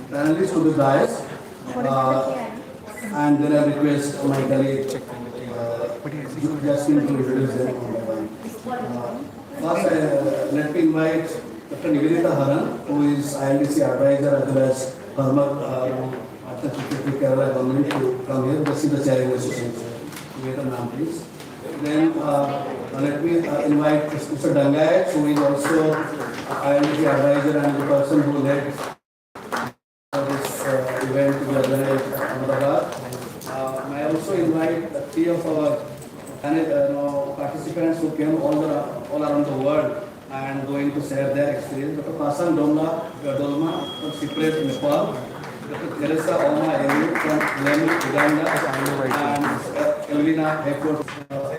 panelists to the dais. And then I request my colleague Jasmine to introduce them on the line. First, let me invite Dr. Nivedita Haran, who is ILDC advisor as well as former Kerala government, to come here to see the chairing session. Nivedita, ma'am, please. Then let me invite Mr. Dangayat, who is also ILDC advisor and the person who led this event to be organized at Ahmedabad. I also invite three of our participants who came all around the world and going to share their experience. Dr. Pasan Dolma from Cyprus, Nepal. Dr. Teresa Oma Elu from Plenary, Uganda. And Elvina Hector.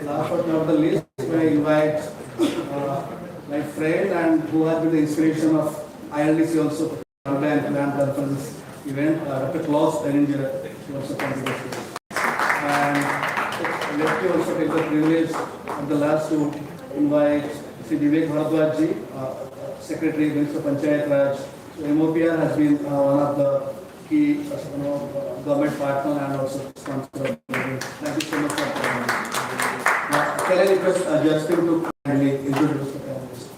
Last but not the least, I invite my friend and who has been the inspiration of ILDC also and planned conference event, Dr. Klaus Eringer, he also contributed. And let me also take the privilege at the last to invite Sri Vivek Bharadwaj, Secretary, Minister of Panchayat Raj. So MOPR has been one of the key government partner and also sponsor of the event. Thank you so much for coming. Can I request Justin to kindly introduce the panelists?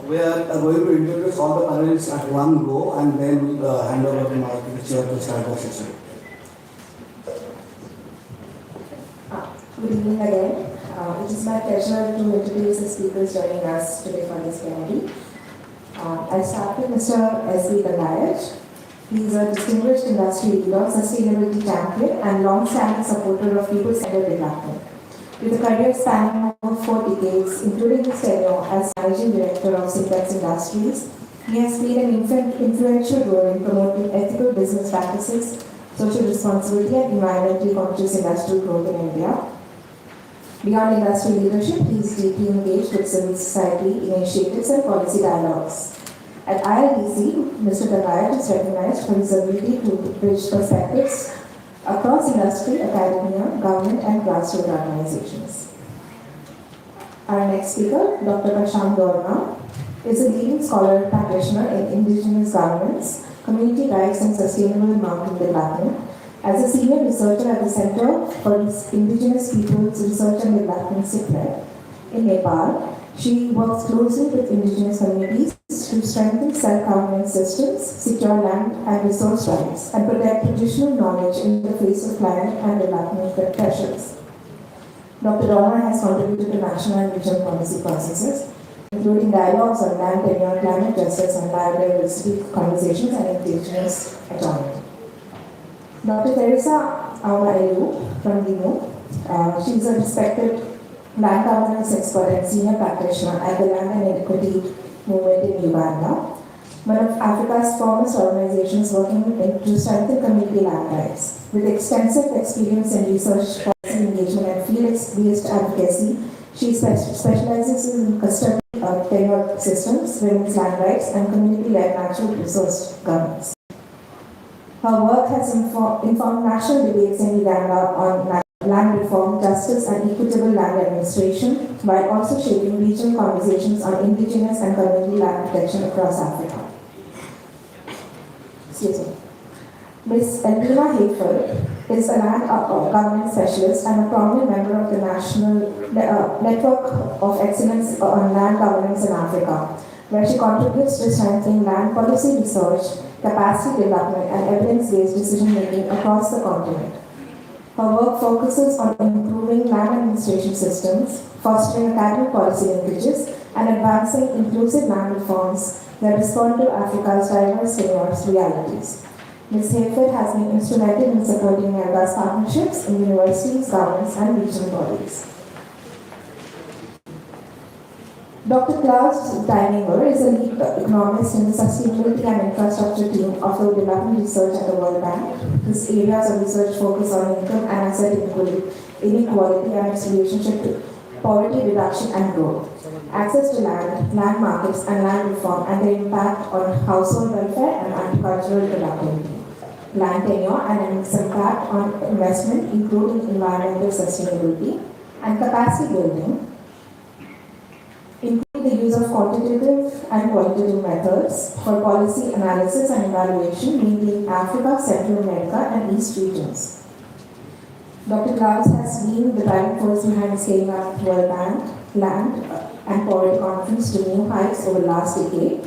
We are going to introduce all the panelists at one go and then we'll hand over the mic to the chair to start the session. Good evening again. It is my pleasure to introduce the speakers joining us today for this plenary. I start with Mr. S.V. Dangayat. He is a distinguished industry leader, sustainability champion and long-standing supporter of people-centered development. With a career spanning over 4 decades, including his tenure as Managing Director of Syntex Industries, he has played an influential role in promoting ethical business practices, social responsibility and environmentally conscious industrial growth in India. Beyond industry leadership, he is deeply engaged with civil society initiatives and policy dialogues. At ILDC, Mr. Dangayat is recognized for his ability to bridge perspectives across industry, academia, government and grassroots organizations. Our next speaker, Dr. Pasan Dolma, is a leading scholar and practitioner in indigenous governance, community rights and sustainable mountain development. As a senior researcher at the Center for Indigenous Peoples Research and Development (CIPRED) in Nepal, she works closely with indigenous communities to strengthen self-governance systems, secure land and resource rights, and protect traditional knowledge in the face of climate and development pressures. Dr. Dolma has contributed to national and regional policy processes, including dialogues on land tenure, climate justice, and biodiversity conversations and indigenous autonomy. Dr. Teresa Oma Elu from Limo, she is a respected land governance expert and senior practitioner at the Land and Equity Movement in Uganda, one of Africa's foremost organizations working to strengthen community land rights. With extensive experience in research, policy engagement, and field-based advocacy, she specializes in custody of tenure systems, women's land rights, and community-led natural resource governance. Her work has informed national debates in Uganda on land reform, justice, and equitable land administration, while also shaping regional conversations on indigenous and community land protection across Africa. Ms. Elvina Hector is a land governance specialist and a prominent member of the National Network of Excellence on Land Governance in Africa, where she contributes to strengthening land policy research, capacity development, and evidence-based decision-making across the continent. Her work focuses on improving land administration systems, fostering academic policy linkages, and advancing inclusive land reforms that respond to Africa's diverse tenures realities. Ms. Hayford has been instrumental in supporting NERGA's partnerships in universities, governments, and regional bodies. Dr. Klaus Deininger is a lead economist in the Sustainability and Infrastructure team of the Development Research at the World Bank. His areas of research focus on income and asset inequality and its relationship to poverty reduction and growth, access to land, land markets and land reform, and their impact on household welfare and agricultural productivity, land tenure and its impact on investment, including environmental sustainability, and capacity building include the use of quantitative and qualitative methods for policy analysis and evaluation, mainly in Africa, Central America, and East regions. Dr. Klaus has been the driving force behind scaling up World Bank, Land, and Poverty Conference to new heights over the last decade.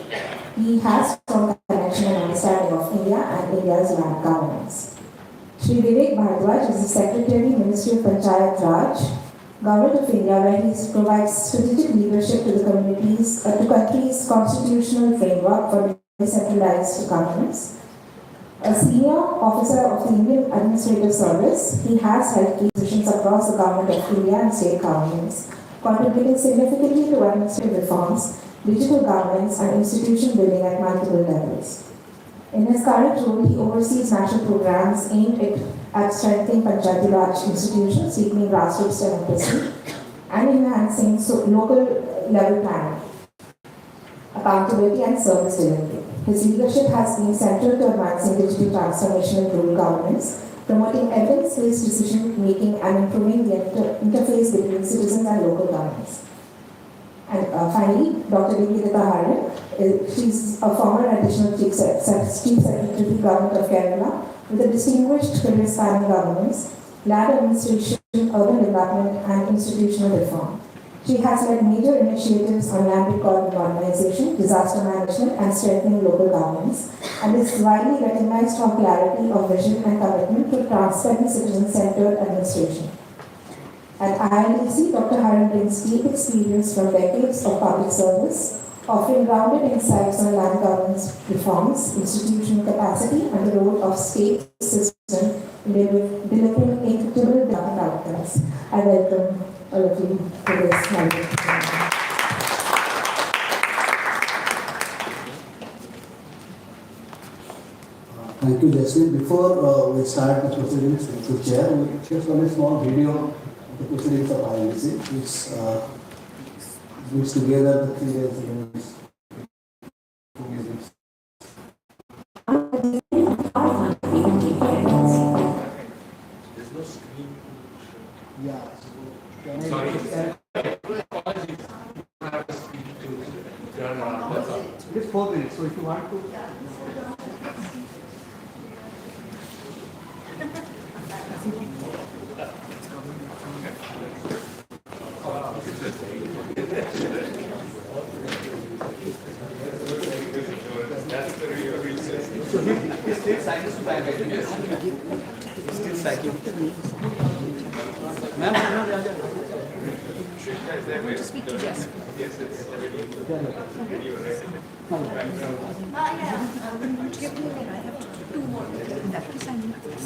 He has strong connection and understanding of India and India's land governance. Shri Vivek Bhardwaj is the Secretary, Ministry of Panchayat Raj, Government of India, where he provides strategic leadership to the country's constitutional framework for decentralized governance. A senior officer of the Indian Administrative Service, he has held key positions across the Government of India and state governments, contributing significantly to administrative reforms, digital governance, and institution building at multiple levels. In his current role, he oversees national programs aimed at strengthening Panchayati Raj institutions, deepening grassroots democracy, and enhancing local level planning, accountability, and service delivery. His leadership has been central to advancing digital transformation in rural governments, promoting evidence-based decision-making, and improving the interface between citizens and local governments. And finally, Dr. Nivedita Haran, she's a former additional Chief Secretary to the Government of Kerala with a distinguished career spanning governance, land administration, urban development, and institutional reform. She has led major initiatives on land record modernization, disaster management, and strengthening local governance, and is widely recognized for clarity of vision and commitment to transparent, citizen-centered administration. At ILDC, Dr. Haran brings deep experience from decades of public service, offering grounded insights on land governance reforms, institutional capacity, and the role of state system in delivering equitable development outcomes. I welcome all of you to this meeting. Thank you, Jasmine. Before we start the proceedings, to chair, we will share a small video of the proceedings of ILDC, which brings together the 3 days events. There's no screen. Yeah. Sorry. I have a screen to turn around. That's all. It is 4 minutes, so if you want to. That's the real reason. So he still cycles to back. He still cycling. Ma'am, To speak to Jess. Yes, it's already ready. Give me a minute, I have to do 2 more. That is, I need this.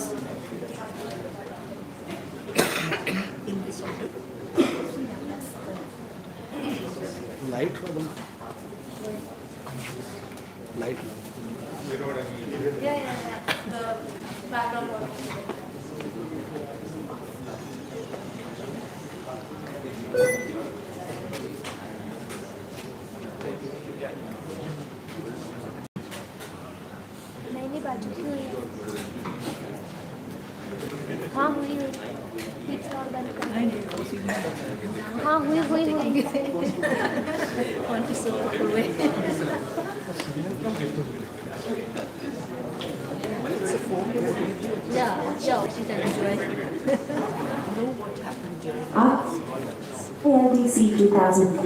In this order. light for them. Light. You know what I mean? Yeah. The background one. नहीं बाजू की हुई है हाँ हुई fix और बंद कर हाँ हुई Want to so far away. Yeah, sure, she can enjoy. Know what happened during ILDC 2000.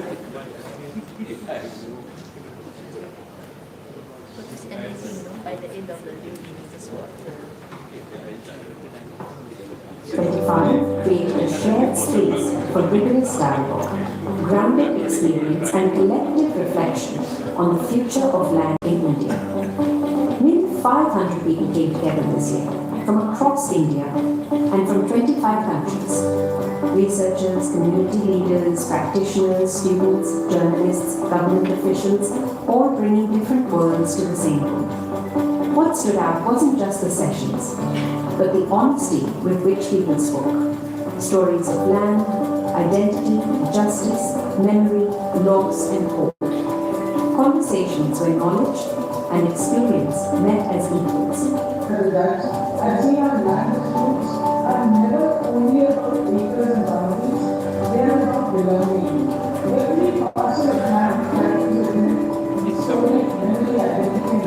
But this anything, by the end of the day, we need this work. 25. Create a shared space for rigorous dialogue, grounded experience, and collective reflection on the future of land in India. Nearly 500 people came together this year from across India and from 25 countries. Researchers, community leaders, practitioners, students, journalists, government officials, all bringing different worlds to the same room. What stood out wasn't just the sessions, but the honesty with which people spoke. Stories of land, identity, justice, memory, loss, and hope. Conversations where knowledge and experience met as equals. I think our land disputes are never only about acres and boundaries, they belonging. Every parcel of land carries so many identity.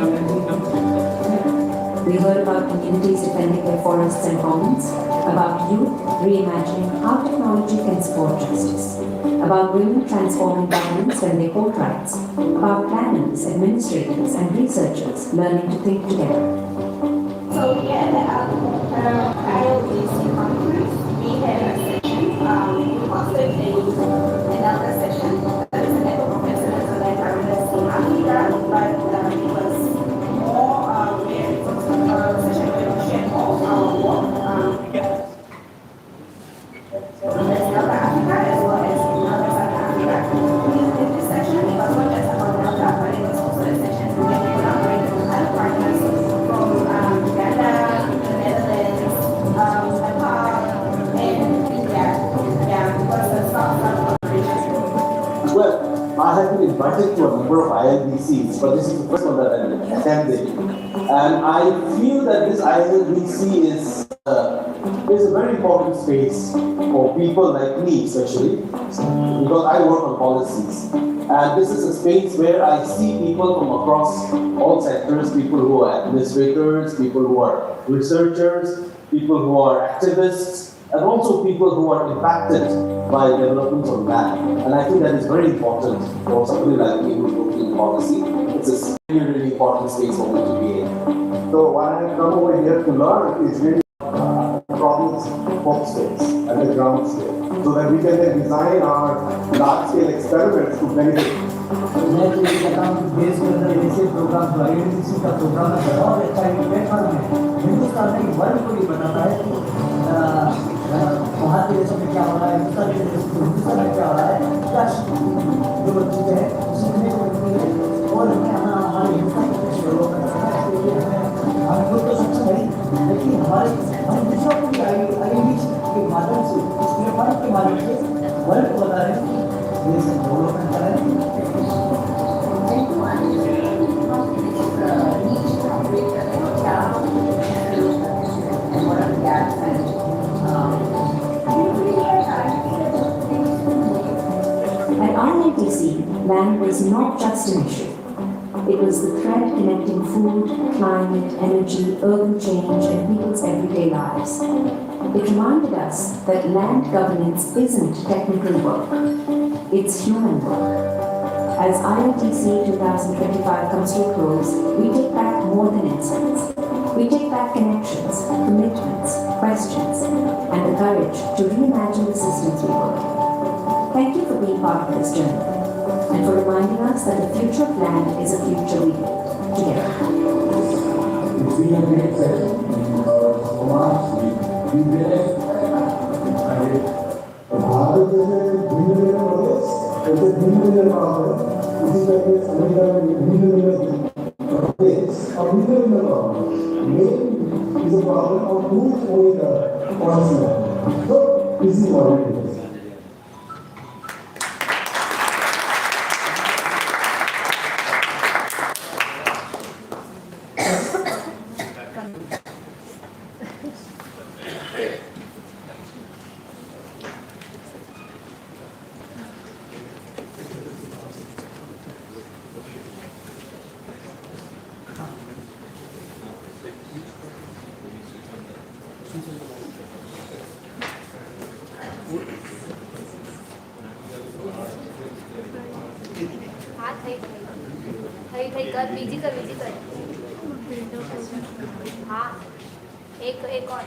We heard about communities defending their forests and commons, about youth reimagining how technology can support justice, about women transforming governments when they hold rights, about planners, administrators, and researchers learning to think together. So here at the ILDC conference, we had a session, we hosted another session, that is a network of excellence on environment in Africa, but it was more where it was a session where we shared more of our work in South Africa as well as in other South Africa. In this session, it was not just about Delta, but it was also a session where we collaborated with other partners from Uganda, the Netherlands, Nepal, and India. Yeah, it was a South collaboration. Well, I have been invited to a number of ILDCs, but this is the first one that I attended. And I feel that this ILDC is a very important space for people like me, especially, because I work on policies. And this is a space where I see people from across all sectors, people who are administrators, people who are researchers, people who are activists, and also people who are impacted by developments on land. And I think that is very important for somebody like me who's working in policy. It's a really, really important space for me to be in. So what I have come over here to learn is really problems both states at the ground scale, so that we can then design our large-scale experiments to benefit. मैं तो ये कहता हूँ कि देश के अंदर ऐसे प्रोग्राम जो ILDC का प्रोग्राम है बहुत अच्छा एक प्लेटफॉर्म है हिंदुस्तान में वर्ल्ड को ये बताता है कि वहाँ के देशों में क्या हो रहा है हिंदुस्तान में क्या हो रहा है क्या जो चीज़ें हैं सीखने को मिलती है और हमें हमारे हिंदुस्तान के शुरू करना है इसके लिए हमें हम लोग तो सक्षम है लेकिन हम दूसरों को भी ILDC के माध्यम से इस प्लेटफॉर्म के माध्यम से वर्ल्ड को बता रहे हैं कि देश डेवलपमेंट कर रहे हैं At ILDC, land was not just an issue. It was the thread connecting food, climate, energy, urban change, and people's everyday lives. It reminded us that land governance isn't technical work, it's human work. As ILDC 2025 comes to a close, we take back more than insights. We take back connections, commitments, questions, and the courage to reimagine the systems we work in. Thank you for being part of this journey, and for reminding us that the future of land is a future we build together. It's been a great session. So much. We realized Bharat जैसे भिन्न भिन्न प्रदेश ऐसे भिन्न भिन्न काम है इसी तरह संविधान में भिन्न भिन्न प्रदेश और भिन्न भिन्न काम main is a problem of who is owning the policy land. So this is what it is. થઈ કર બીજી કર હા એક और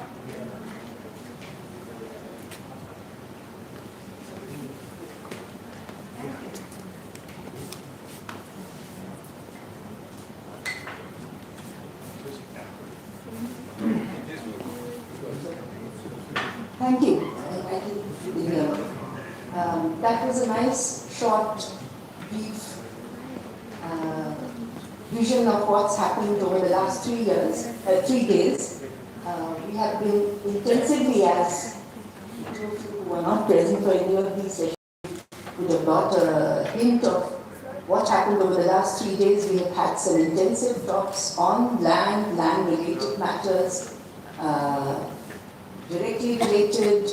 Thank you. That was a nice, short, brief vision of what's happened over the last 3 years, 3 days. We have been intensively, as those of you who were not present for any of these sessions would have got a hint of what happened over the last 3 days. We have had some intensive talks on land-related matters, directly related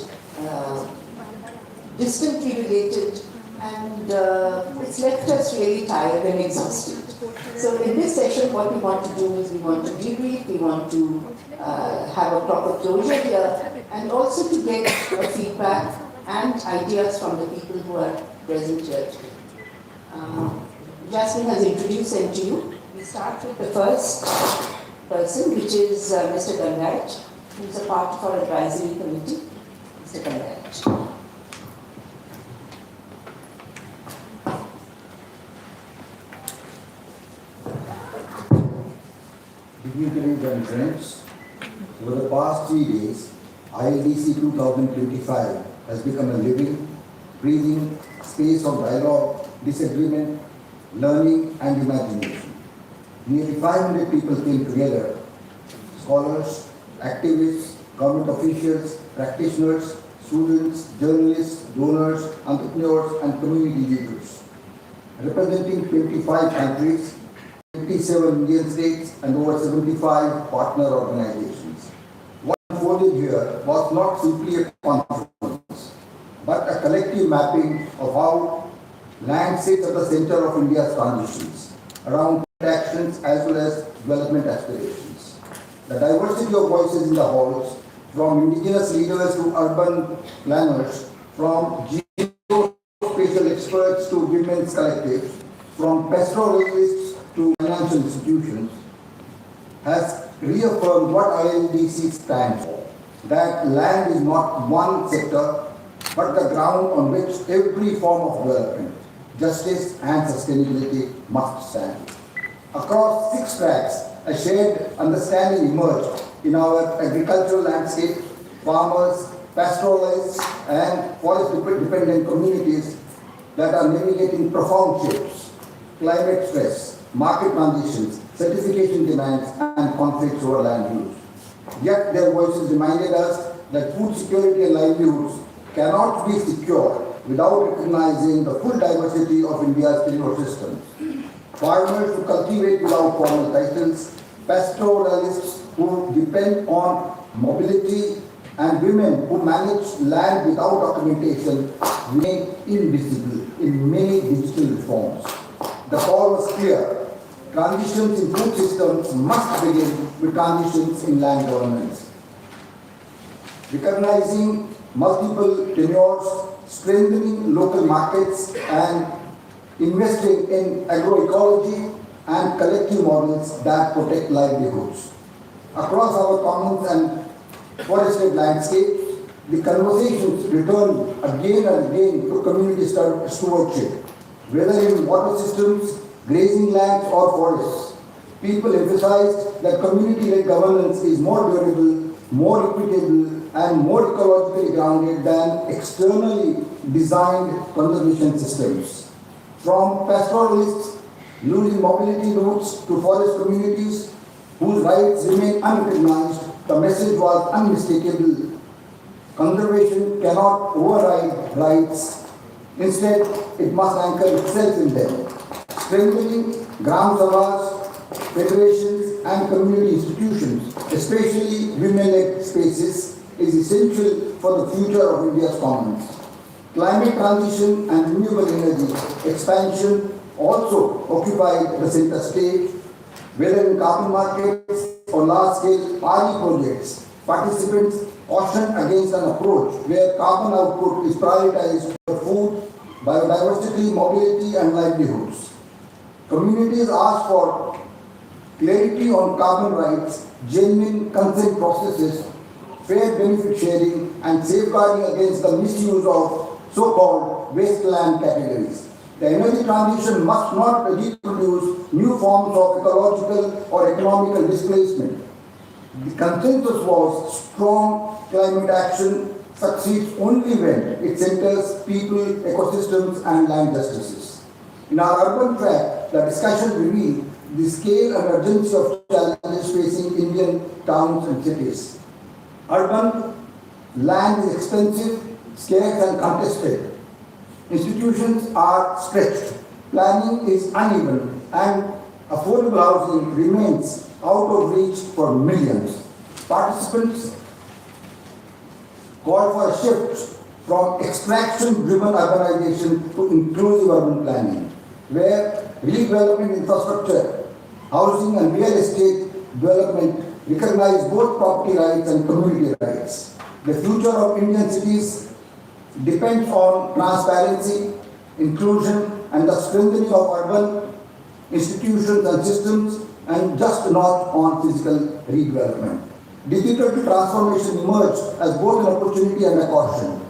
distantly related, and it's left us really tired and exhausted. So in this session, what we want to do is we want to debrief, we want to have a proper closure here, and also to get feedback and ideas from the people who are present here today. Jasmine has introduced them to you. We start with the first person, which is Mr. Gangaraj, who is a part of our advisory committee. Mr. Gangaraj. Dignitaries and friends, over the past 3 days, ILDC 2025 has become a living, breathing space of dialogue, disagreement, learning and imagination. Nearly 500 people came together, scholars, activists, government officials, practitioners, students, journalists, donors, entrepreneurs and community leaders, representing 25 countries, 57 Indian states and over 75 partner organizations. What unfolded here was not simply a conference, but a collective mapping of how land sits at the center of India's transitions, around actions as well as development aspirations. The diversity of voices in the halls, from indigenous leaders to urban planners, from geospatial experts to women's collectives, from pastoralists to financial institutions, has reaffirmed what ILDC stands for, that land is not one sector, but the ground on which every form of development, justice and sustainability must stand. Across 6 tracks, a shared understanding emerged in our agricultural landscape, farmers, pastoralists and forest-dependent communities that are navigating profound shifts, climate stress, market transitions, certification demands and conflicts over land use. Yet their voices reminded us that food security and livelihoods cannot be secure without recognizing the full diversity of India's timber systems. Farmers who cultivate without formal titles, pastoralists who depend on mobility, and women who manage land without documentation remain invisible in many digital reforms. The call was clear. Transitions in food systems must begin with transitions in land governance. Recognizing multiple tenures, strengthening local markets and investing in agroecology and collective models that protect livelihoods. Across our commons and forested landscapes, the conversations return again and again to community stewardship, whether in water systems, grazing lands or forests. People emphasized that community-led governance is more durable, more equitable and more ecologically grounded than externally designed conservation systems. From pastoralists losing mobility routes to forest communities whose rights remain unrecognized, the message was unmistakable. Conservation cannot override rights. Instead, it must anchor itself in them. Strengthening Gram Sabhas, federations and community institutions, especially women-led spaces, is essential for the future of India's commons. Climate transition and renewable energy expansion also occupied the center stage, whether in carbon markets or large-scale RE projects. Participants cautioned against an approach where carbon output is prioritized for food, biodiversity, mobility and livelihoods. Communities asked for clarity on carbon rights, genuine consent processes, fair benefit sharing and safeguarding against the misuse of so-called wasteland categories. The energy transition must not reproduce new forms of ecological or economical displacement. The consensus was strong climate action succeeds only when it centers people, ecosystems and land justices. In our urban track, the discussion revealed the scale and urgency of challenges facing Indian towns and cities. Urban land is expensive, scarce and contested. Institutions are stretched, planning is uneven and affordable housing remains out of reach for millions. Participants called for a shift from extraction-driven urbanization to inclusive urban planning, where redevelopment infrastructure, housing and real estate development recognize both property rights and community rights. The future of Indian cities depends on transparency, inclusion, and the strengthening of urban institutions and systems, and just not on physical redevelopment. Digital transformation emerged as both an opportunity and a caution.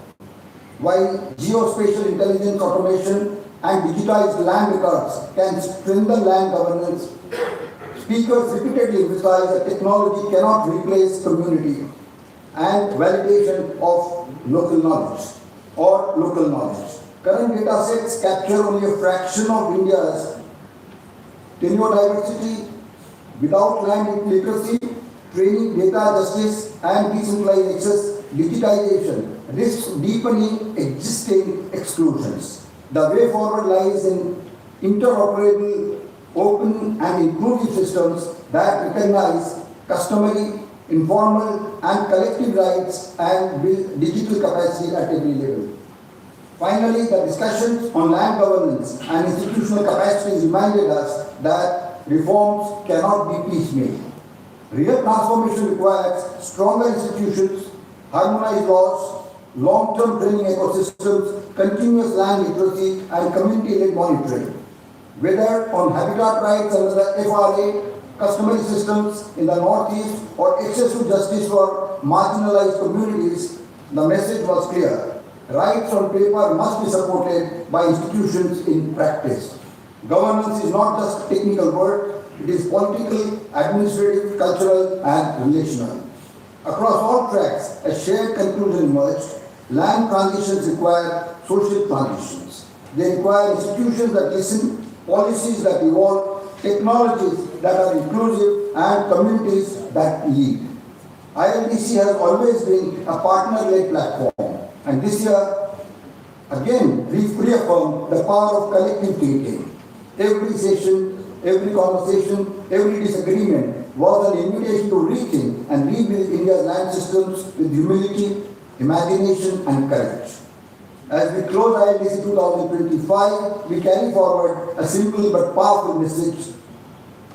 While geospatial intelligence automation and digitized land records can strengthen land governance, speakers repeatedly emphasize that technology cannot replace community and validation of local knowledge. Current data sets capture only a fraction of India's tenure diversity. Without land literacy, training, data justice, and decentralized access, digitization risks deepening existing exclusions. The way forward lies in interoperable, open, and inclusive systems that recognize customary, informal, and collective rights and build digital capacity at every level. Finally, the discussions on land governance and institutional capacity reminded us that reforms cannot be piecemeal. Real transformation requires stronger institutions, harmonized laws, long-term training ecosystems, continuous land literacy, and community-led monitoring. Whether on habitat rights under the FRA, customary systems in the Northeast, or access to justice for marginalized communities, the message was clear. Rights on paper must be supported by institutions in practice. Governance is not just technical work, it is political, administrative, cultural, and relational. Across all tracks, a shared conclusion emerged. Land transitions require social transitions. They require institutions that listen, policies that evolve, technologies that are inclusive, and communities that lead. ILDC has always been a partner-led platform, and this year, again, reaffirmed the power of collective thinking. Every session, every conversation, every disagreement was an invitation to rethink and rebuild India's land systems with humility, imagination, and courage. As we close ILDC 2025, we carry forward a simple but powerful message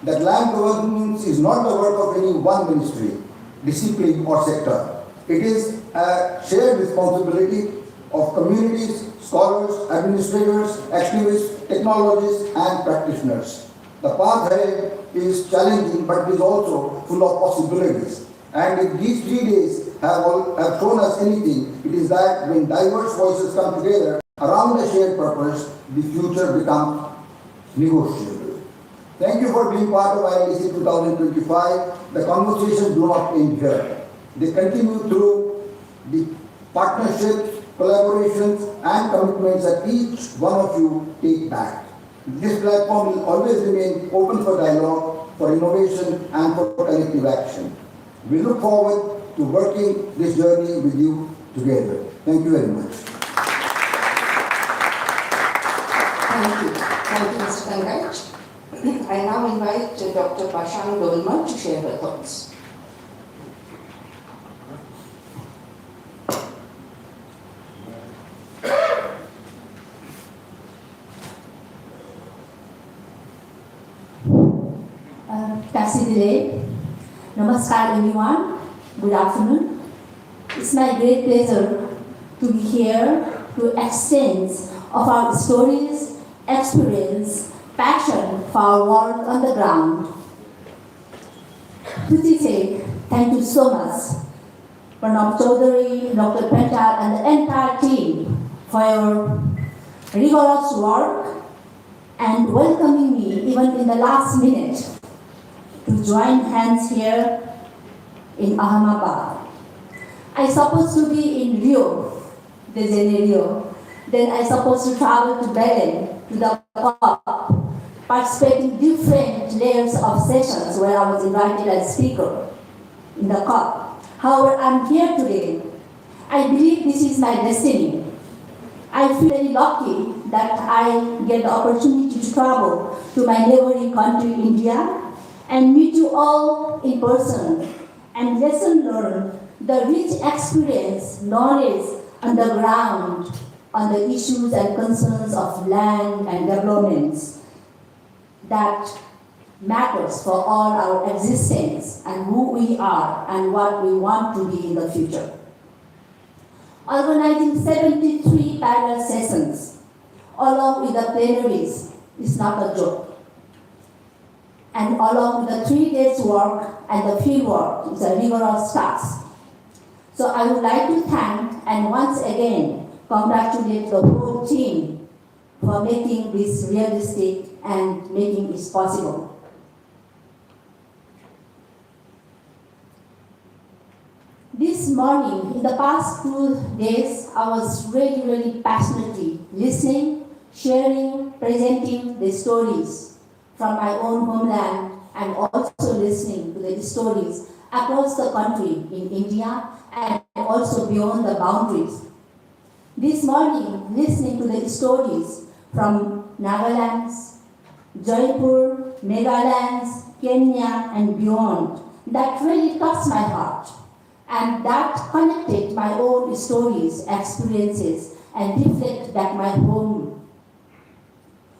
that land governance is not the work of any one ministry, discipline, or sector. It is a shared responsibility of communities, scholars, administrators, activists, technologists, and practitioners. The path ahead is challenging, but it is also full of possibilities. And if these 3 days have shown us anything, it is that when diverse voices come together around a shared purpose, the future becomes negotiable. Thank you for being part of ILDC 2025. The conversations do not end here. They continue through the partnerships, collaborations, and commitments that each one of you take back. This platform will always remain open for dialogue, for innovation, and for collective action. We look forward to working this journey with you together. Thank you very much. Thank you. Thank you, Mr. Kangaraj. I now invite Dr. Bashang Dolma to share her thoughts. Tasidile, Namaskar everyone, good afternoon. It's my great pleasure to be here to exchange of our stories, experience, passion for our work on the ground. Tuti said, thank you so much, Pranab Chaudhary, Dr. Pental, and the entire team for your rigorous work and welcoming me even in the last minute to join hands here in Ahmedabad. I supposed to be in Rio de Janeiro. Then I supposed to travel to Berlin to the COP, participating different layers of sessions where I was invited as speaker in the COP. However, I'm here today. I believe this is my destiny. I feel very lucky that I get the opportunity to travel to my neighboring country, India, and meet you all in person and lesson learn the rich experience, knowledge, on the ground on the issues and concerns of land and developments that matters for all our existence and who we are and what we want to be in the future. Organizing 73 parallel sessions along with the plenaries is not a joke. And along with the 3 days work and the field work is a rigorous task. So I would like to thank and once again congratulate the whole team for making this realistic and making it possible. This morning, in the past 2 days, I was really passionately listening, sharing, presenting the stories from my own homeland and also listening to the stories across the country in India and also beyond the boundaries. This morning, listening to the stories from Nagaland, Jaipur, Meghalaya, Kenya and beyond, that really touched my heart. And that connected my own stories, experiences, and reflect back my home,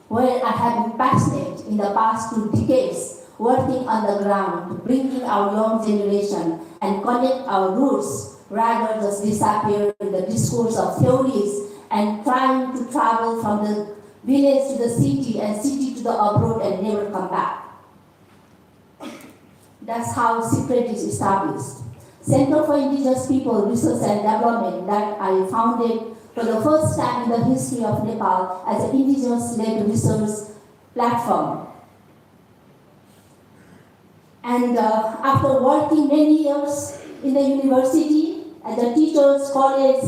where I have been passionate in the past 2 decades, working on the ground, bringing our young generation and connect our roots, rather just disappear in the discourse of theories and trying to travel from the village to the city and city to the abroad and never come back. That's how secret is established. Center for Indigenous People Research and Development that I founded for the first time in the history of Nepal as an indigenous-led research platform. And after working many years in the university, at the teachers' college,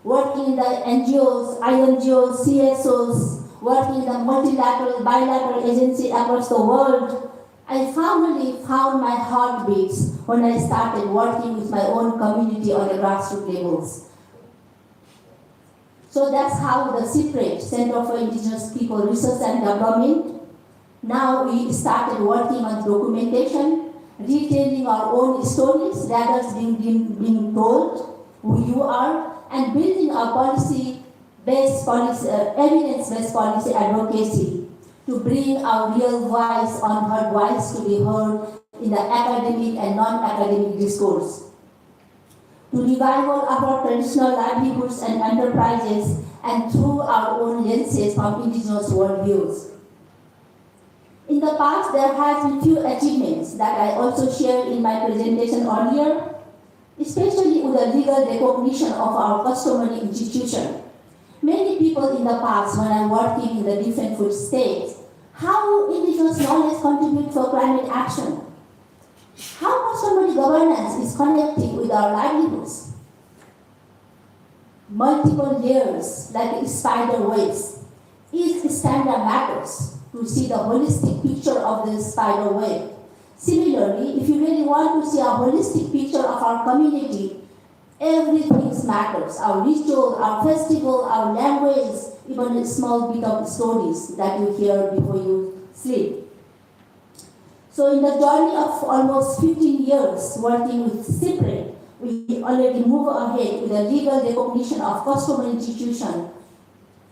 working in the NGOs, INGOs, CSOs, working in the multilateral, bilateral agency across the world, I finally found my heartbeats when I started working with my own community on the grassroots levels. So that's how the CIPRED, Center for Indigenous People Research and Development, now we started working on documentation, retailing our own stories rather than being told who you are, and building our evidence-based policy advocacy to bring our real voice, unheard voice to be heard in the academic and non-academic discourse. To revival of our traditional livelihoods and enterprises and through our own lenses from indigenous worldviews. In the past, there has been few achievements that I also shared in my presentation earlier, especially with the legal recognition of our customary institution. Many people in the past, when I'm working in the different food states, how indigenous knowledge contribute for climate action? How customary governance is connecting with our livelihoods? Multiple layers, like spider webs. Each standard matters to see the holistic picture of the spider web. Similarly, if you really want to see a holistic picture of our community, everything matters. Our ritual, our festival, our language, even a small bit of stories that you hear before you sleep. So in the journey of almost 15 years working with CIPRED, we already move ahead with the legal recognition of customary institution,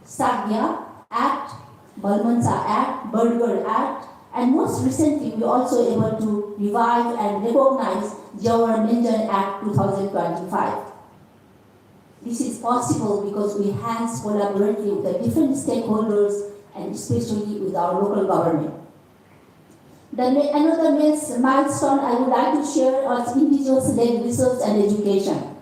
Sagya Act, Balmansa Act, Burger Act, and most recently we also able to revive and recognize Jawar Menjan Act 2025. This is possible because we hands collaborating with the different stakeholders and especially with our local government. Another milestone I would like to share is indigenous-led research and education.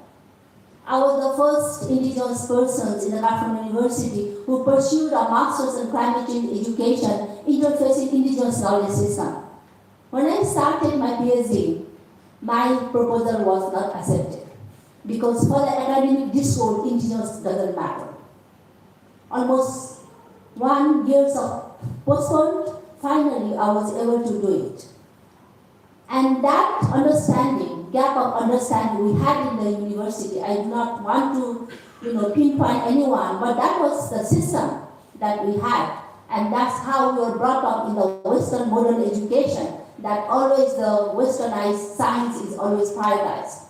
I was the first indigenous persons in the Kathmandu University who pursued a master's in climate change education interfacing indigenous knowledge system. When I started my PhD, my proposal was not accepted because for the academic discourse, indigenous doesn't matter. Almost 1 year of postponed. Finally, I was able to do it. And that understanding, gap of understanding we had in the university, I do not want to pinpoint anyone, but that was the system that we had. And that's how we were brought up in the Western modern education, that always the westernized science is always prioritized.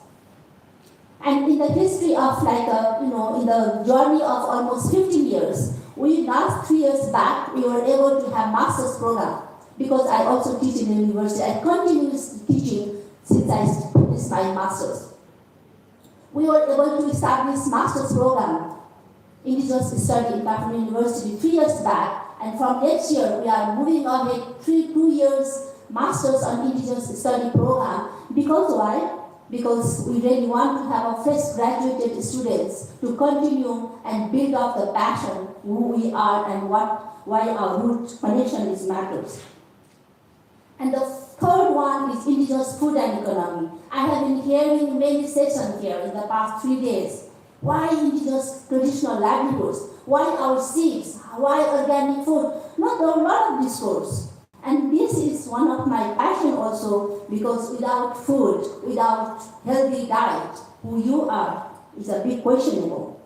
And in the history of in the journey of almost 15 years, last 3 years back, we were able to have master's program because I also teach in the university. I continue teaching since I finished my master's. We were able to establish master's program, indigenous study in Plenary University 3 years back, and from next year we are moving ahead 2 years master's on indigenous study program. Because why? Because we really want to have our fresh graduated students to continue and build up the passion, who we are and why our root connection is matters. And the third one is indigenous food and economy. I have been hearing many sessions here in the past 3 days. Why indigenous traditional livelihoods? Why our seeds? Why organic food? No, there are a lot of discourse. And this is one of my passion also, because without food, without healthy diet, who you are is a big questionable.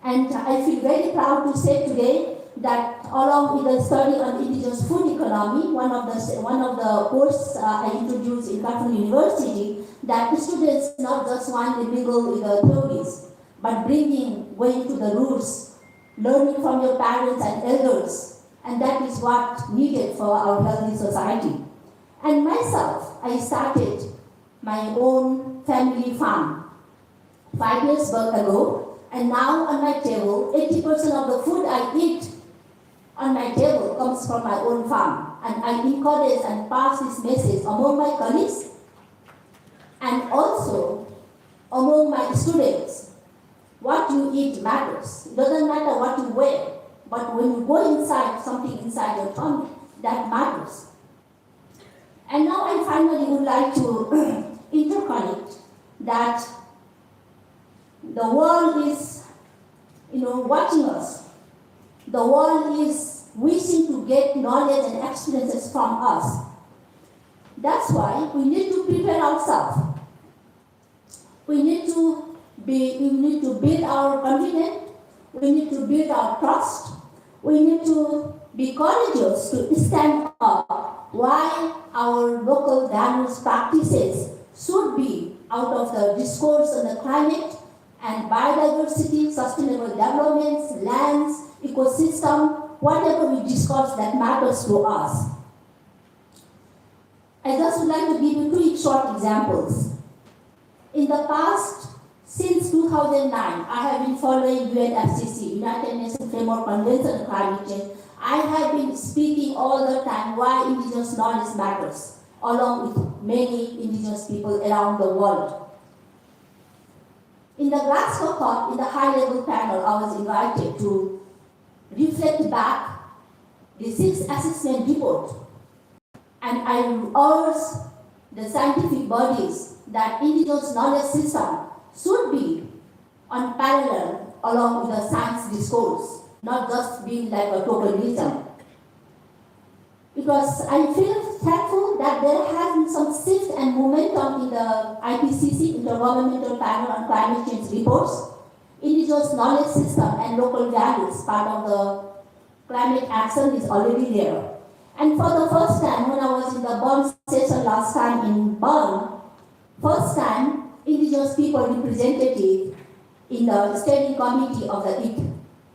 And I feel very proud to say today that along with the study on indigenous food economy, one of the courses I introduced in Plenary University, that the students not just want to mingle with the theories, but going to the roots, learning from your parents and elders. And that is what needed for our healthy society. And myself, I started my own family farm 5 years ago, and now on my table, 80% of the food I eat on my table comes from my own farm. And I encourage and pass this message among my colleagues and also among my students. What you eat matters. It doesn't matter what you wear. But when you go inside, something inside your tummy, that matters. And now I finally would like to interconnect that the world is, watching us. The world is wishing to get knowledge and experiences from us. That's why we need to prepare ourselves. We need to build our confidence. We need to build our trust. We need to be courageous to stand up why our local values practices should be out of the discourse on the climate and biodiversity, sustainable developments, lands, ecosystem, whatever we discuss that matters to us. I just would like to give you 3 short examples. In the past, since 2009, I have been following UNFCCC, United Nations Framework Convention on Climate Change. I have been speaking all the time why indigenous knowledge matters, along with many indigenous people around the world. In the Glasgow COP, in the high-level panel, I was invited to reflect back the 6th assessment report. And I urge the scientific bodies that indigenous knowledge system should be on parallel along with the science discourse, not just being like a totalism. Because I feel thankful that there has been some shift and momentum in the IPCC, Intergovernmental Panel on Climate Change reports. Indigenous knowledge system and local values, part of the climate action, is already there. And for the first time, when I was in the Bern session last time in Bern, first time indigenous people representative in the steering committee of the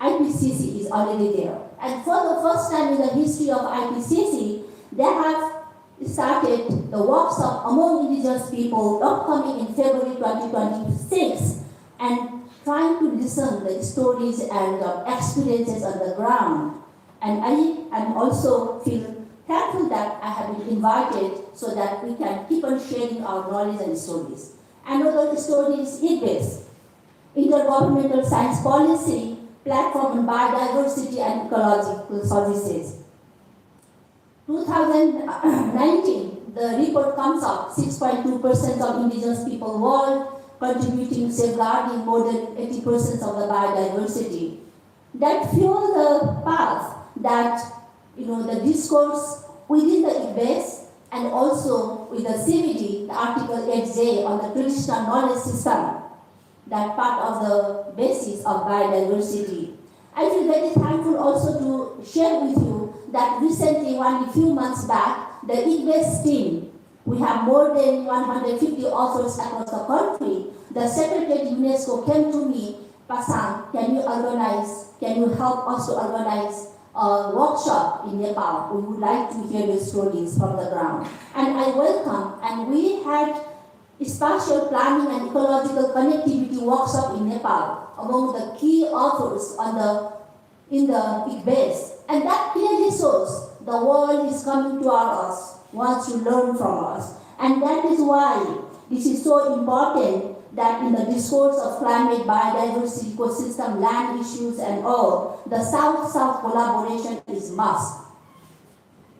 IPCC is already there. And for the first time in the history of IPCC, they have started the workshop among indigenous people upcoming in February 2026 and trying to listen the stories and experiences on the ground. And I am also feel thankful that I have been invited so that we can keep on sharing our knowledge and stories. Another story is ILDC, Intergovernmental Science Policy Platform on Biodiversity and Ecological Services. 2019, the report comes up, 6.2% of indigenous people world contributing safeguarding more than 80% of the biodiversity. That fuels the path that the discourse within the ILDC and also with the CVD, the Article 8J on the traditional knowledge system, that part of the basis of biodiversity. I feel very thankful also to share with you that recently, only a few months back, the ILDC team, we have more than 150 authors across the country, the secretary at UNESCO came to me, Pasang, can you help us to organize a workshop in Nepal? We would like to hear your stories from the ground. And I welcome, and we had spatial planning and ecological connectivity workshop in Nepal among the key authors in the base. And that clearly shows the world is coming to us, wants to learn from us. And that is why this is so important that in the discourse of climate, biodiversity, ecosystem, land issues and all, the South-South collaboration is must.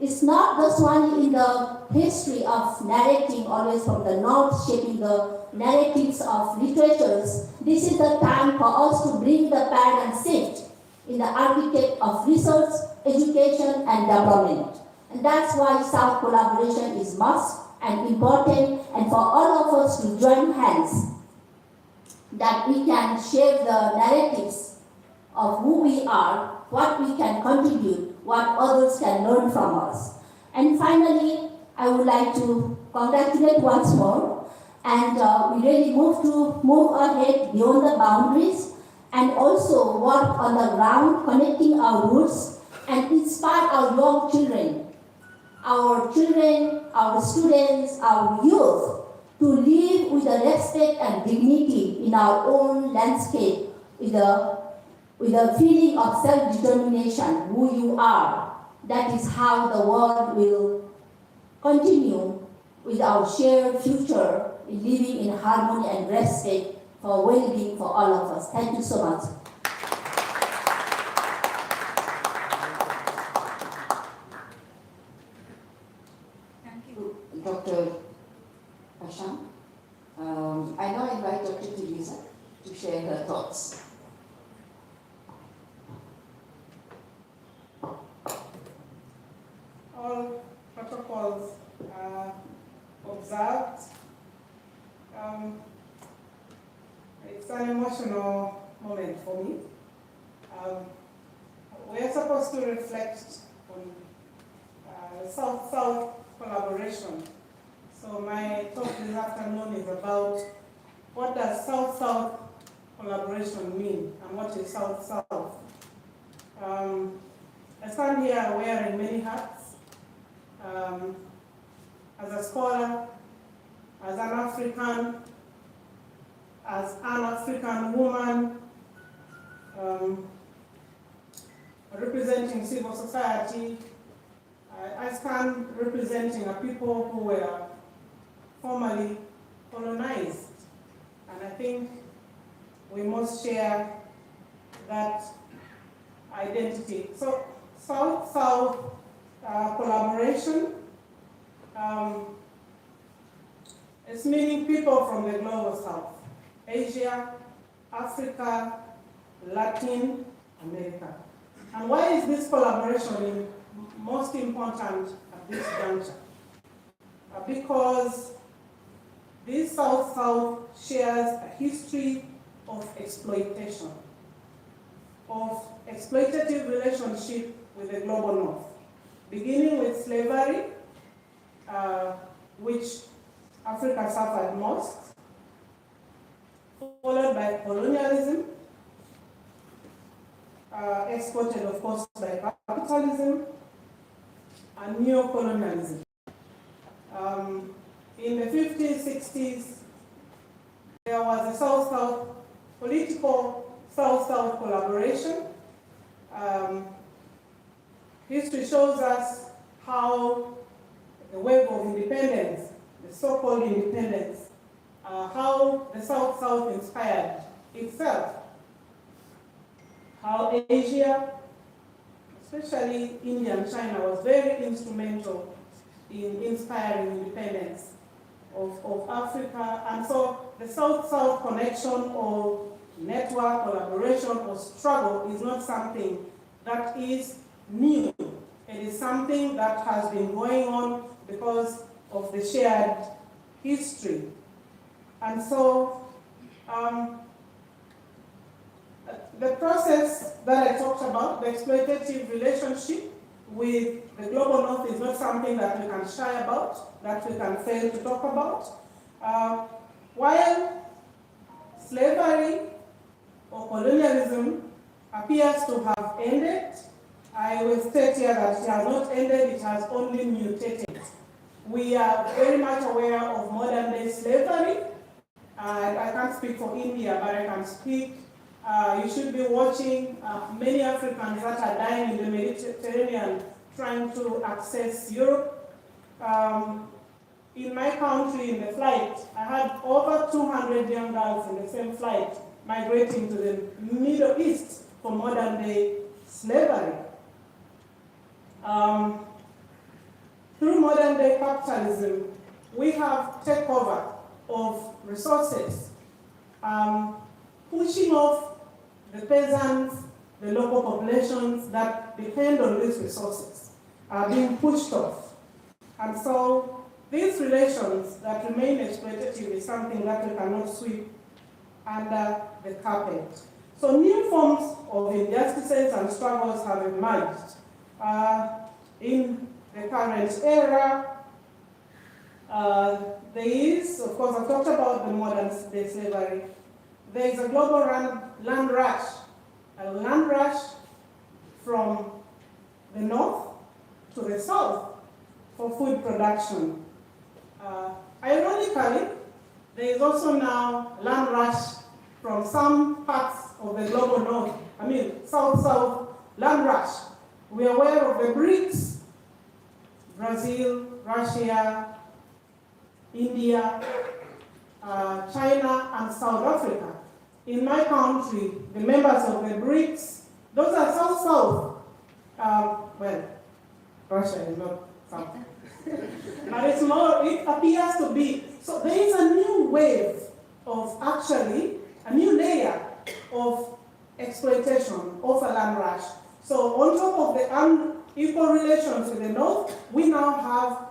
It's not just only in the history of narrating always from the North, shaping the narratives of literatures. This is the time for us to bring the paradigm shift in the architect of research, education and development. And that's why South collaboration is must and important, and for all of us to join hands that we can shape the narratives of who we are, what we can contribute, what others can learn from us. And finally, I would like to congratulate once more, and we really move ahead beyond the boundaries and also work on the ground, connecting our roots and inspire our young children, our students, our youth, to live with the respect and dignity in our own landscape, with a feeling of self-determination, who you are. That is how the world will continue with our shared future, in living in harmony and respect for well-being for all of us. Thank you so much. Thank you, Dr. Asham. I now invite Dr. Teresa to share her thoughts. All protocols are observed. It's an emotional moment for me. We're supposed to reflect on South-South collaboration. So my talk this afternoon is about what does South-South collaboration mean and what is South-South. I stand here wearing many hats. As a scholar, as an African woman, representing civil society. I stand representing a people who were formerly colonized, and I think we must share that identity. So South-South collaboration is meaning people from the global South, Asia, Africa, Latin America. And why is this collaboration most important at this juncture? Because this South-South shares a history of exploitation, of exploitative relationship with the global North, beginning with slavery, which Africa suffered most, followed by colonialism, exported, of course, by capitalism, and neo-colonialism. In the 50s, 60s, there was a South-South political South-South collaboration. History shows us how the wave of independence, the so-called independence, how the South-South inspired itself, how Asia, especially India and China, was very instrumental in inspiring independence of Africa. And so the South-South connection or network, collaboration or struggle is not something that is new. It is something that has been going on because of the shared history. And so the process that I talked about, the exploitative relationship with the global North, is not something that we can shy about, that we can fail to talk about. While slavery or colonialism appears to have ended. I will state here that it has not ended, it has only mutated. We are very much aware of modern day slavery. I can't speak for India, but I can speak. You should be watching many Africans that are dying in the Mediterranean trying to access Europe. In my country, in the flight, I had over 200 young girls in the same flight migrating to the Middle East for modern day slavery. Through modern day capitalism, we have takeover of resources, pushing off the peasants, the local populations that depend on these resources are being pushed off. And so these relations that remain exploitative is something that we cannot sweep under the carpet. So new forms of injustices and struggles have emerged in the current era. There is, of course, I've talked about the modern day slavery. There is a global land rush from the north to the south for food production. Ironically, there is also now land rush from some parts of the global north, south-south land rush. We are aware of the BRICS, Brazil, Russia, India, China, and South Africa. In my country, the members of the BRICS, those are south-south. Russia is not south. But it's more, it appears to be. So there is a new wave of a new layer of exploitation of a land rush. So on top of the unequal relations with the north, we now have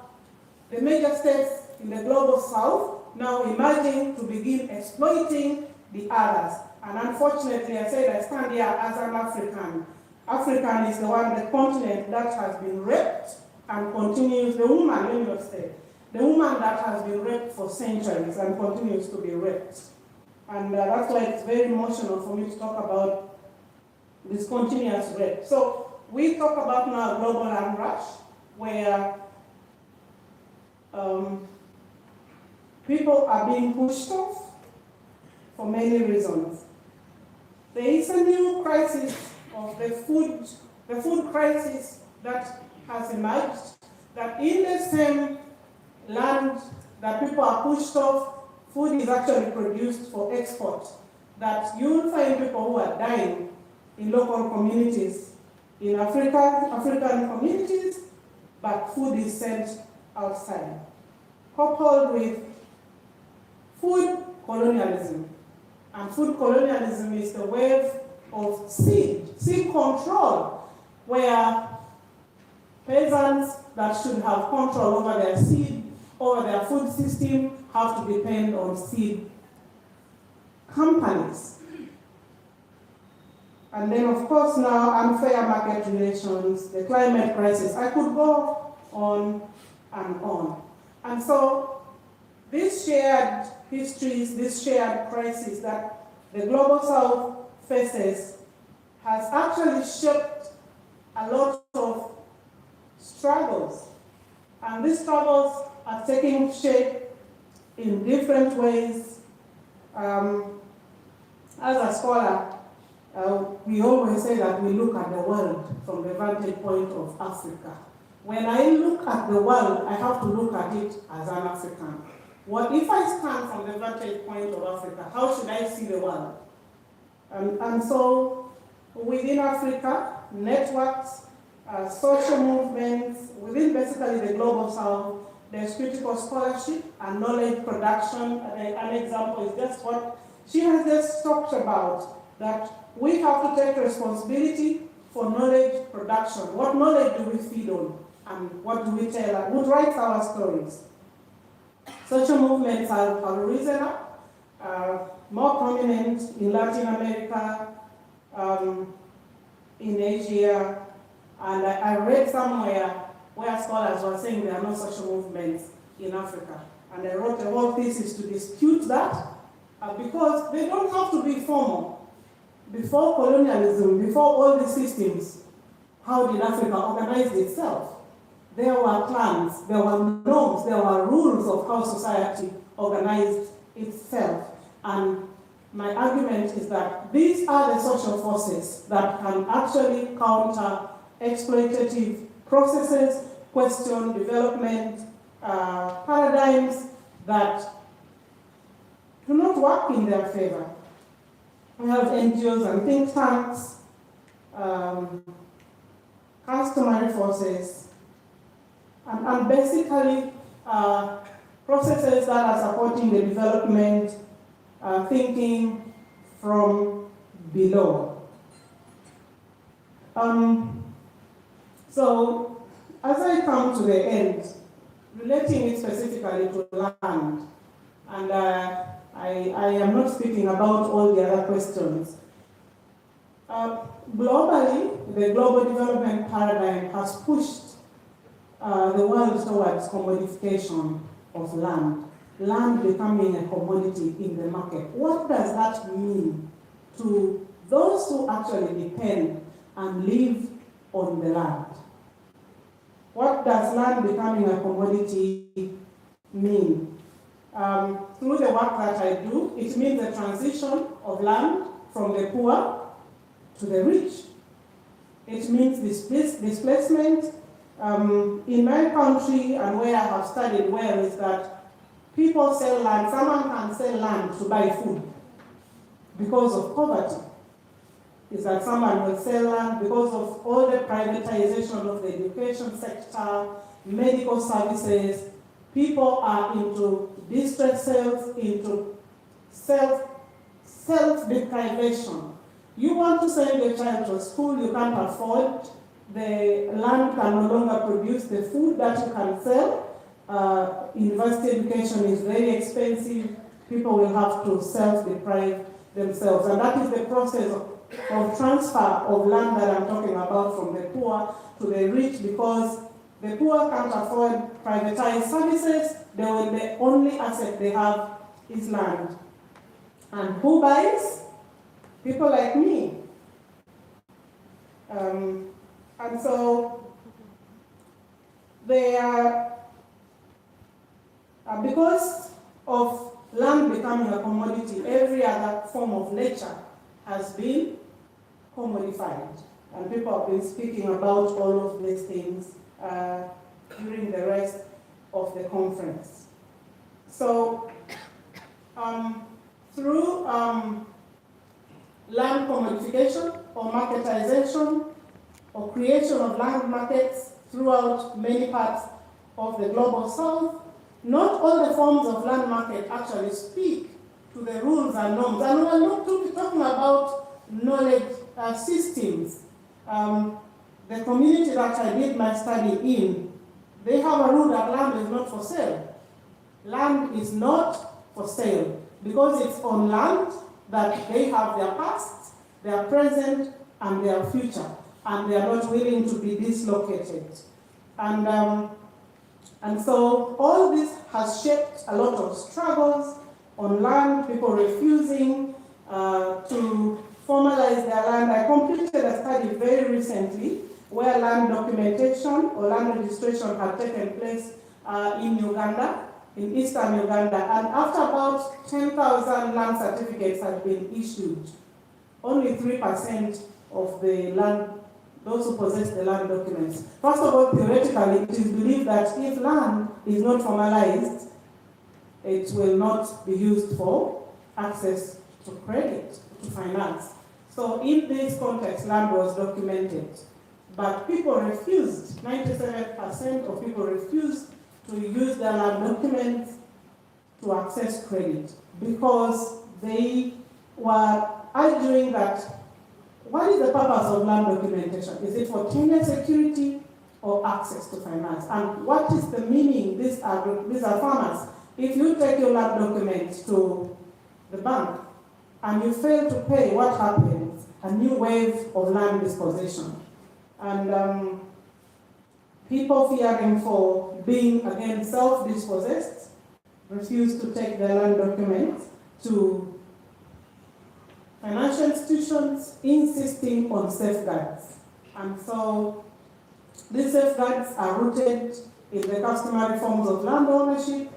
the major states in the global south now emerging to begin exploiting the others. And unfortunately, I stand here as an African. African is the continent that has been raped and continues, the woman, let me not say, the woman that has been raped for centuries and continues to be raped. And that's why it's very emotional for me to talk about this continuous rape. So we talk about now global land rush, where people are being pushed off for many reasons. There is a new crisis of the food crisis that has emerged, that in the same land that people are pushed off, food is actually produced for export. That you will find people who are dying in local communities, in African communities, but food is sent outside. Coupled with food colonialism. And food colonialism is the wave of seed control, where peasants that should have control over their seed, over their food system, have to depend on seed companies. And then, of course, now unfair market relations, the climate crisis. I could go on and on. And so these shared histories, this shared crisis that the Global South faces has actually shaped a lot of struggles. And these struggles are taking shape in different ways. As a scholar, we always say that we look at the world from the vantage point of Africa. When I look at the world, I have to look at it as an African. What if I stand from the vantage point of Africa? How should I see the world? And so within Africa, networks, social movements, within basically the Global South, there's critical scholarship and knowledge production. An example is just what she has just talked about, that we have to take responsibility for knowledge production. What knowledge do we feed on? And what do we tell? Who writes our stories? Social movements have risen up, more prominent in Latin America, in Asia, and I read somewhere where scholars were saying there are no social movements in Africa. And I wrote a whole thesis to dispute that, because they don't have to be formal. Before colonialism, before all these systems, how did Africa organize itself? There were clans, there were norms, there were rules of how society organized itself. And my argument is that these are the social forces that can actually counter exploitative processes, question development paradigms that do not work in their favor. We have NGOs and think tanks, customary forces, and basically processes that are supporting the development, thinking from below. So, as I come to the end, relating it specifically to land, and I am not speaking about all the other questions. Globally, the global development paradigm has pushed the world towards commodification of land becoming a commodity in the market. What does that mean to those who actually depend and live on the land? What does land becoming a commodity mean? Through the work that I do, it means the transition of land from the poor to the rich. It means displacement. In my country and where I have studied well is that people sell land, someone can sell land to buy food because of poverty. Is that someone will sell land because of all the privatization of the education sector, medical services. People are into distress sales, into self-deprivation. You want to send your child to school, you can't afford. The land can no longer produce the food that you can sell. University education is very expensive. People will have to self-deprive themselves. And that is the process of transfer of land that I'm talking about from the poor to the rich, because the poor can't afford privatized services. The only asset they have is land. And who buys? People like me. And so they are, because of land becoming a commodity, every other form of nature has been commodified. And people have been speaking about all of these things during the rest of the conference. So, through land commodification or marketization or creation of land markets throughout many parts of the global south, not all the forms of land market actually speak to the rules and norms. And we're not talking about knowledge systems. The community that I did my study in, they have a rule that land is not for sale. Land is not for sale because it's on land that they have their past, their present, and their future, and they are not willing to be dislocated. And so all this has shaped a lot of struggles on land, people refusing to formalize their land. I completed a study very recently where land documentation or land registration had taken place in Uganda, in eastern Uganda, and after about 10,000 land certificates had been issued, only 3% of the land, those who possess the land documents. First of all, theoretically, it is believed that if land is not formalized, it will not be used for access to credit, to finance. So in this context, land was documented. But people refused, 97% of people refused to use their land documents to access credit because they were arguing that what is the purpose of land documentation? Is it for tenure security or access to finance? And what is the meaning? These are farmers. If you take your land documents to the bank and you fail to pay, what happens? A new wave of land dispossession. And people fearing for being, again, self-dispossessed refuse to take their land documents. to financial institutions insisting on safeguards. And so these safeguards are rooted in the customary forms of land ownership,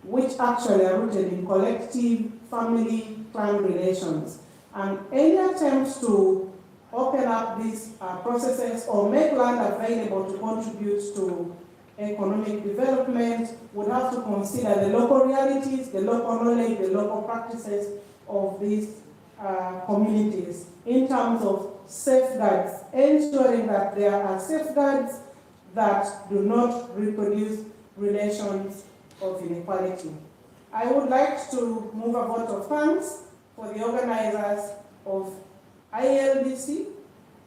which actually are rooted in collective family clan relations. And any attempts to open up these processes or make land available to contribute to economic development would have to consider the local realities, the local knowledge, the local practices of these communities in terms of safeguards, ensuring that there are safeguards that do not reproduce relations of inequality. I would like to move a vote of thanks for the organizers of ILDC,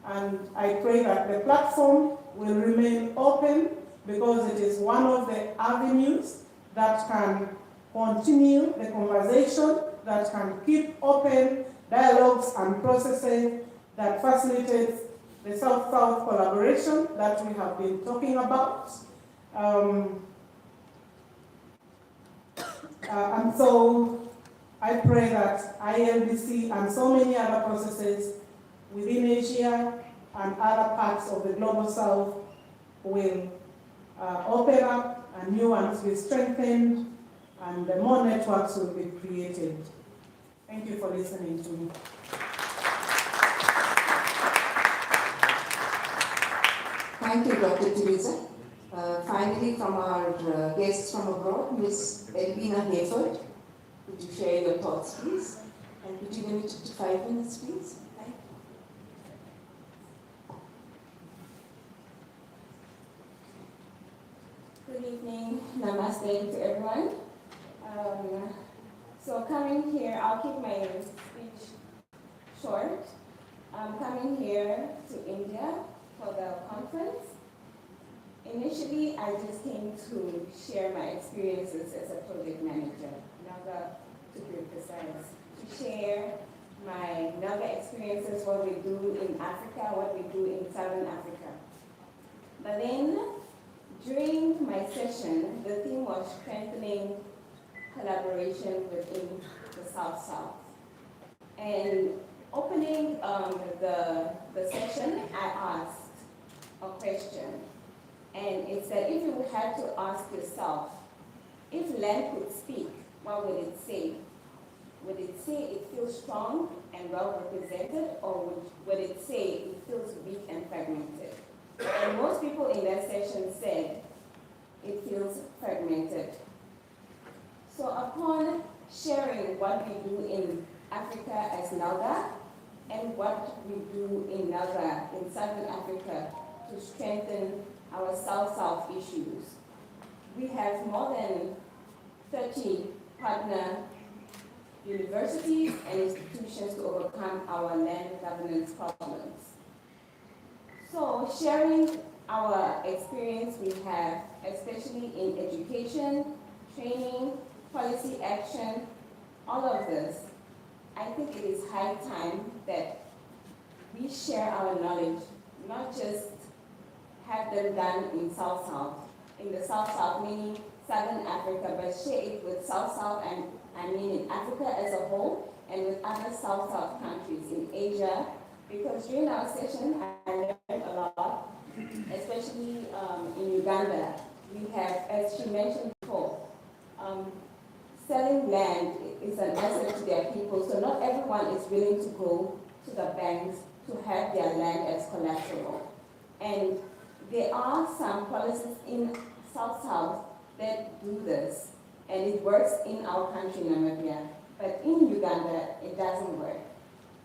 and I pray that the platform will remain open because it is one of the avenues that can continue the conversation, that can keep open dialogues and processes that facilitates the South-South collaboration that we have been talking about. And so I pray that ILDC and so many other processes within Asia and other parts of the global South will open up and new ones will strengthen and more networks will be created. Thank you for listening to me. Thank you, Dr. Teresa. Finally, from our guests from abroad, Ms. Elvina Hayford, could you share your thoughts, please? And could you limit it to 5 minutes, please? Thank you. Good evening, namaste to everyone. So coming here, I'll keep my speech short. I'm coming here to India for the conference. Initially, I just came to share my experiences as a project manager, NAGA to be precise, to share my NAGA experiences, what we do in Africa, what we do in Southern Africa. But then, during my session, the theme was strengthening collaboration within the South-South. And opening the session, I asked a question. And it said, if you had to ask yourself, if land could speak, what would it say? Would it say it feels strong and well represented, or would it say it feels weak and fragmented? And most people in that session said it feels fragmented. So upon sharing what we do in Africa as NAGA and what we do in NAGA in Southern Africa to strengthen our South-South issues, we have more than 30 partner universities and institutions to overcome our land governance problems. So sharing our experience we have, especially in education, training, policy action, all of this, I think it is high time that we share our knowledge, not just have them done in South-South, in the South-South, meaning Southern Africa, but share it with South-South, and I mean in Africa as a whole, and with other South-South countries in Asia, because during our session, I learned a lot, especially in Uganda. We have, as she mentioned before, selling land is an asset to their people, so not everyone is willing to go to the banks to have their land as collateral. And there are some policies in South-South that do this, and it works in our country, Namibia, but in Uganda, it doesn't work.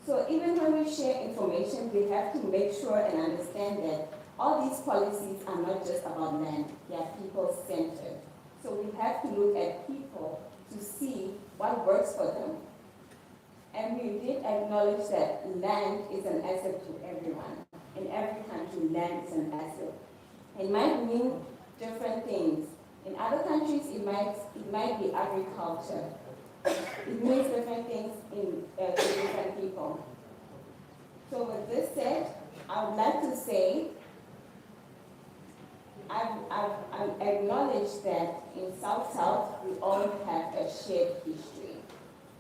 So even when we share information, we have to make sure and understand that all these policies are not just about land, they are people-centered. So we have to look at people to see what works for them. And we did acknowledge that land is an asset to everyone. In every country, land is an asset. It might mean different things. In other countries, it might be agriculture. It means different things to different people. So with this said, I would like to say, I've acknowledged that in South-South, we all have a shared history.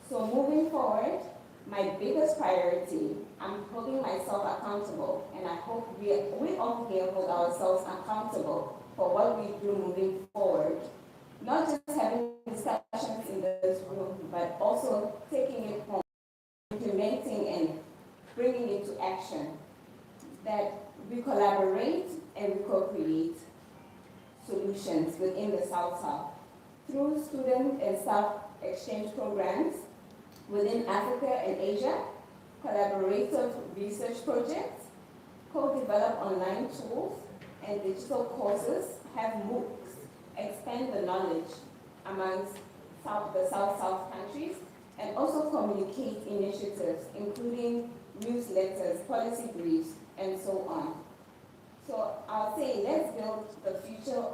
So moving forward, my biggest priority, I'm holding myself accountable, and I hope we all here hold ourselves accountable for what we do moving forward. Not just having discussions in this room, but also taking it home, implementing and bringing it to action. That we collaborate and we co-create solutions within the South-South through student and staff exchange programs within Africa and Asia, collaborative research projects, co-develop online tools and digital courses, have MOOCs, expand the knowledge amongst the South-South countries, and also communicate initiatives, including newsletters, policy briefs, and so on. So I'll say, let's build the future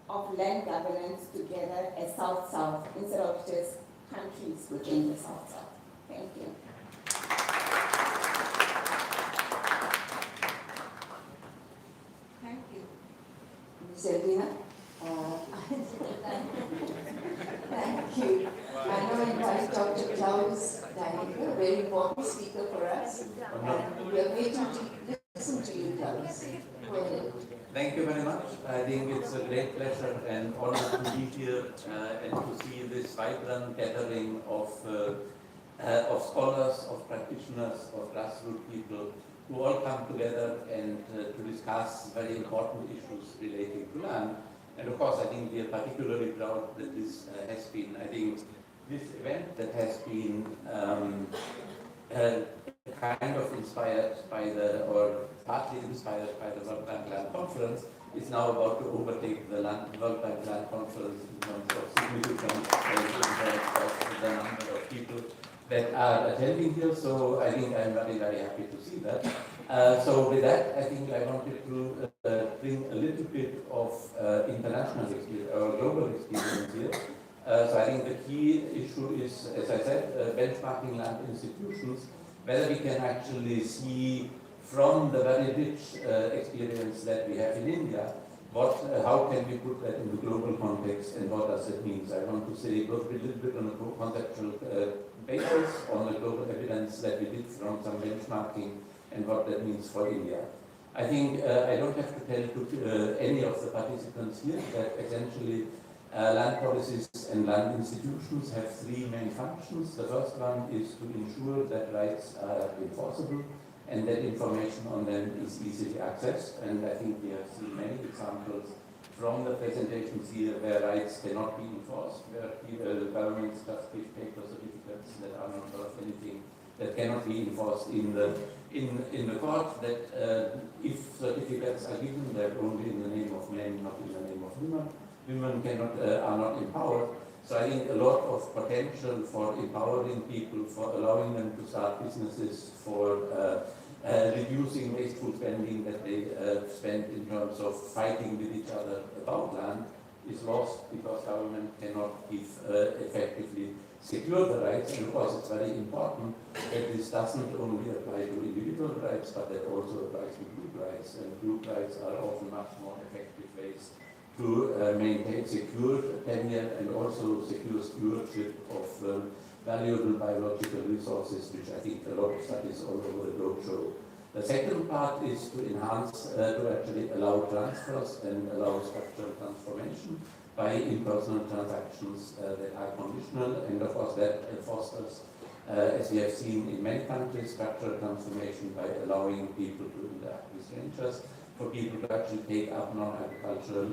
of land governance together as South-South instead of just countries within the South-South. Thank you. Thank you. Ms. Edina? Thank you. I know I invite Dr. Klaus Deininger, a very important speaker for us, and we are waiting to listen to you, Klaus. Go ahead. Thank you very much. I think it's a great pleasure and honor to be here and to see this vibrant gathering of scholars, of practitioners, of grassroots people who all come together and to discuss very important issues relating to land. And of course, I think we are particularly proud that this has been, I think, this event that has been kind of inspired by or partly inspired by the World Bank Land Conference, is now about to overtake the World Bank Land Conference in terms of significance and in terms of the number of people that are attending here. So I think I'm very, very happy to see that. So with that, I think I wanted to bring a little bit of international experience or global experience here. So I think the key issue is, as I said, benchmarking land institutions, whether we can actually see from the very rich experience that we have in India, how can we put that in the global context and what does it mean? So I want to say look a little bit on a conceptual basis, on the global evidence that we did from some benchmarking and what that means for India. I think I don't have to tell to any of the participants here that essentially land policies and land institutions have three main functions. The first one is to ensure that rights are enforceable and that information on them is easily accessed. And I think we have seen many examples from the presentations here where rights cannot be enforced, where the governments just give paper certificates that are not worth anything, that cannot be enforced in the court, that if certificates are given, they're only in the name of men, not in the name of women. Women are not empowered. So I think a lot of potential for empowering people, for allowing them to start businesses, for reducing wasteful spending that they spend in terms of fighting with each other about land is lost because government cannot effectively secure the rights. And of course it's very important that this doesn't only apply to individual rights, but that also applies to group rights. And group rights are often much more effective ways to maintain secure tenure and also secure stewardship of valuable biological resources, which I think a lot of studies all over the globe show. The second part is to enhance, to actually allow transfers and allow structural transformation by impersonal transactions that are conditional, and of course that fosters, as we have seen in many countries, structural transformation by allowing people to interact with strangers, for people to actually take up non-agricultural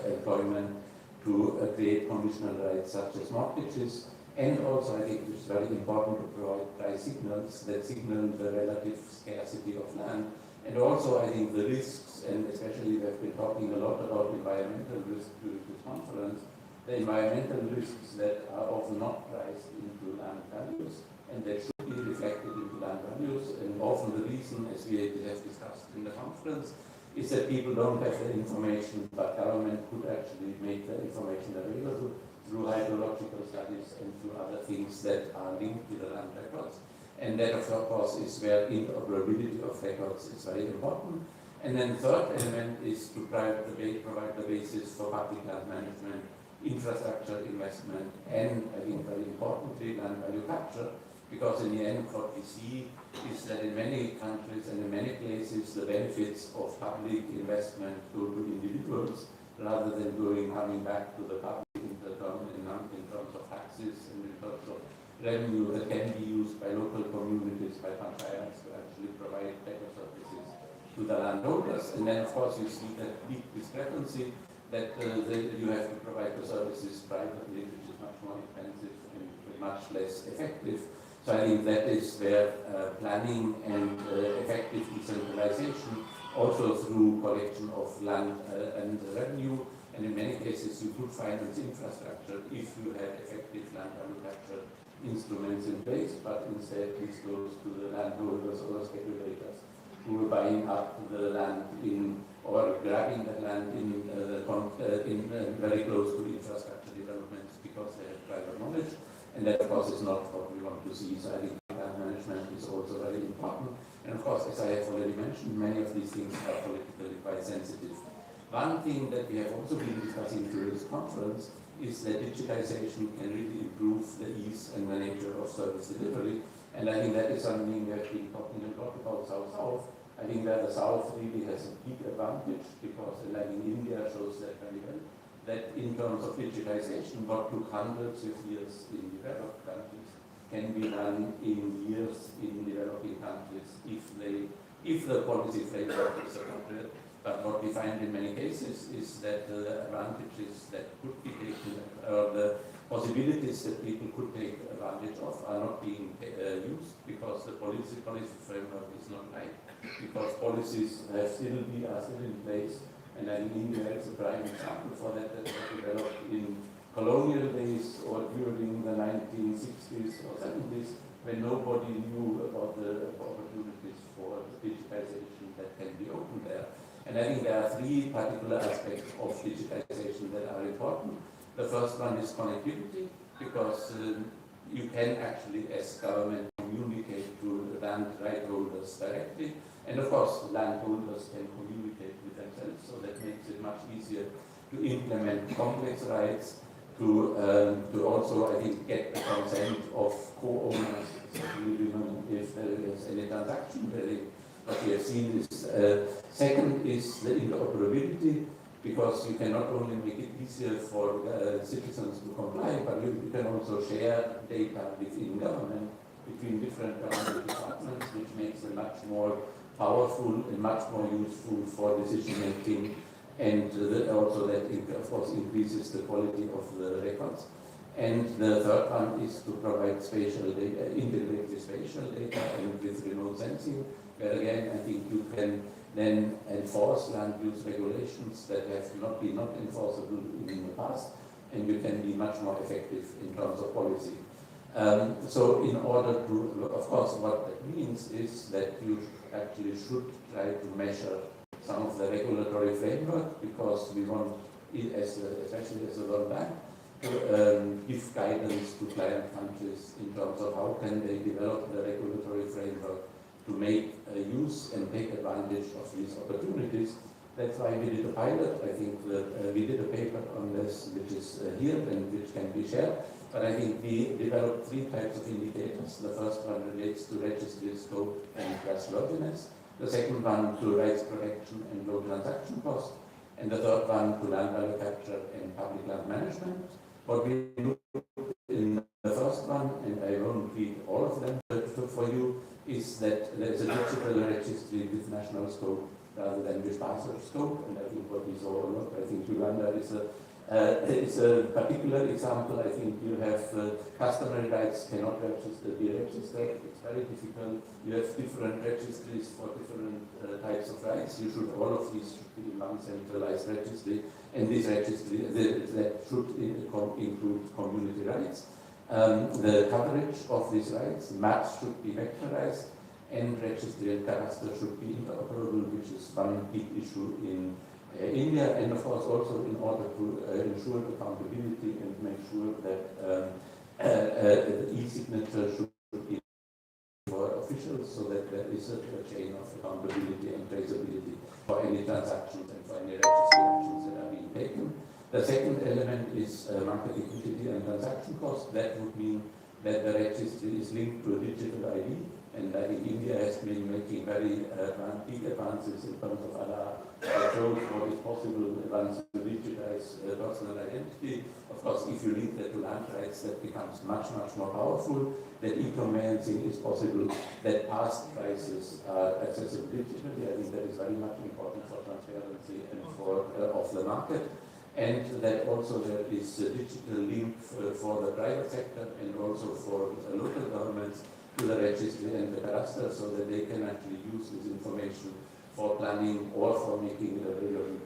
employment, to create conditional rights such as mortgages, and also I think it's very important to provide price signals that signal the relative scarcity of land, and also I think the risks, and especially we have been talking a lot about environmental risks during this conference, the environmental risks that are often not priced into land values, and that should be reflected into land values, and often the reason, as we have discussed in the conference, is that people don't have the information, but government could actually make the information available through hydrological studies and through other things that are linked to the land records. And that, of course, is where interoperability of records is very important. And then third element is to provide the basis for public land management infrastructure investment, and I think very importantly, land value capture, because in the end what we see is that in many countries and in many places the benefits of public investment go to individuals rather than coming back to the public in terms of taxes and in terms of revenue that can be used by local communities, by panchayats to actually provide better services to the landholders. And then of course you see that big discrepancy that you have to provide the services privately, which is much more expensive and much less effective. So I think that is where planning and effective decentralization, also through collection of land and revenue, and in many cases you could finance infrastructure if you had effective land value capture instruments in place, but instead this goes to the landholders or speculators who are buying up the land or grabbing the land very close to infrastructure developments because they have private knowledge. And that, of course, is not what we want to see. So I think land management is also very important. And of course, as I have already mentioned, many of these things are politically quite sensitive. One thing that we have also been discussing through this conference is that digitization can really improve the ease and the nature of service delivery. And I think that is something we have been talking a lot about South-South. I think that the South really has a big advantage because, and I think India shows that very well, that in terms of digitization, what took hundreds of years in developed countries can be done in years in developing countries if the policy framework is appropriate. But what we find in many cases is that the advantages that could be taken, or the possibilities that people could take advantage of, are not being used because the policy framework is not right, because policies are still in place. And I think India is a prime example for that was developed in colonial days or during the 1960s or 70s when nobody knew about the opportunities for digitization that can be opened there. And I think there are three particular aspects of digitization that are important. The first one is connectivity, because you can actually, as government, communicate to land right holders directly. And of course, landholders can communicate with themselves, so that makes it much easier to implement complex rights, to also, I think, get the consent of co-owners, if there is any transaction. What we have seen is, second is the interoperability, because you can not only make it easier for citizens to comply, but you can also share data within government, between different government departments, which makes them much more powerful and much more useful for decision making, and also that, of course, increases the quality of the records. And the third one is to provide spatial data, integrated spatial data, and with remote sensing, where again I think you can then enforce land use regulations that have not been enforceable in the past, and you can be much more effective in terms of policy. So in order to, of course, what that means is that you actually should try to measure some of the regulatory framework, because we want, especially as a World Bank, to give guidance to client countries in terms of how can they develop the regulatory framework to make use and take advantage of these opportunities. That's why we did a pilot. I think that we did a paper on this, which is here and which can be shared. But I think we developed three types of indicators. The first one relates to registry scope and trustworthiness. The second one to rights protection and low transaction cost. And the third one to land value capture and public land management. What we looked in the first one, and I won't read all of them for you, is that there is a digital registry with national scope rather than with partial scope. And I think what we saw a lot, I think Uganda is a particular example. I think you have customary rights cannot be registered. It's very difficult. You have different registries for different types of rights. All of these should be in one centralized registry, and this registry that should include community rights. The coverage of these rights, maps should be vectorized, and registry and cadastre should be interoperable, which is one big issue in India, and of course also in order to ensure accountability and make sure that e-signature should be for officials, so that there is a chain of accountability and traceability for any transactions and for any registry actions that are being taken. The second element is market liquidity and transaction cost. That would mean that the registry is linked to a digital ID, and I think India has been making very big advances in terms of Aadhaar that shows what is possible once you digitize personal identity. Of course, if you link that to land rights, that becomes much more powerful. That e-conveyancing is possible, that past prices are accessible digitally. I think that is very much important for transparency and for of the market. And that also there is a digital link for the private sector and also for local governments to the registry and the cadastre, so that they can actually use this information for planning or for making it available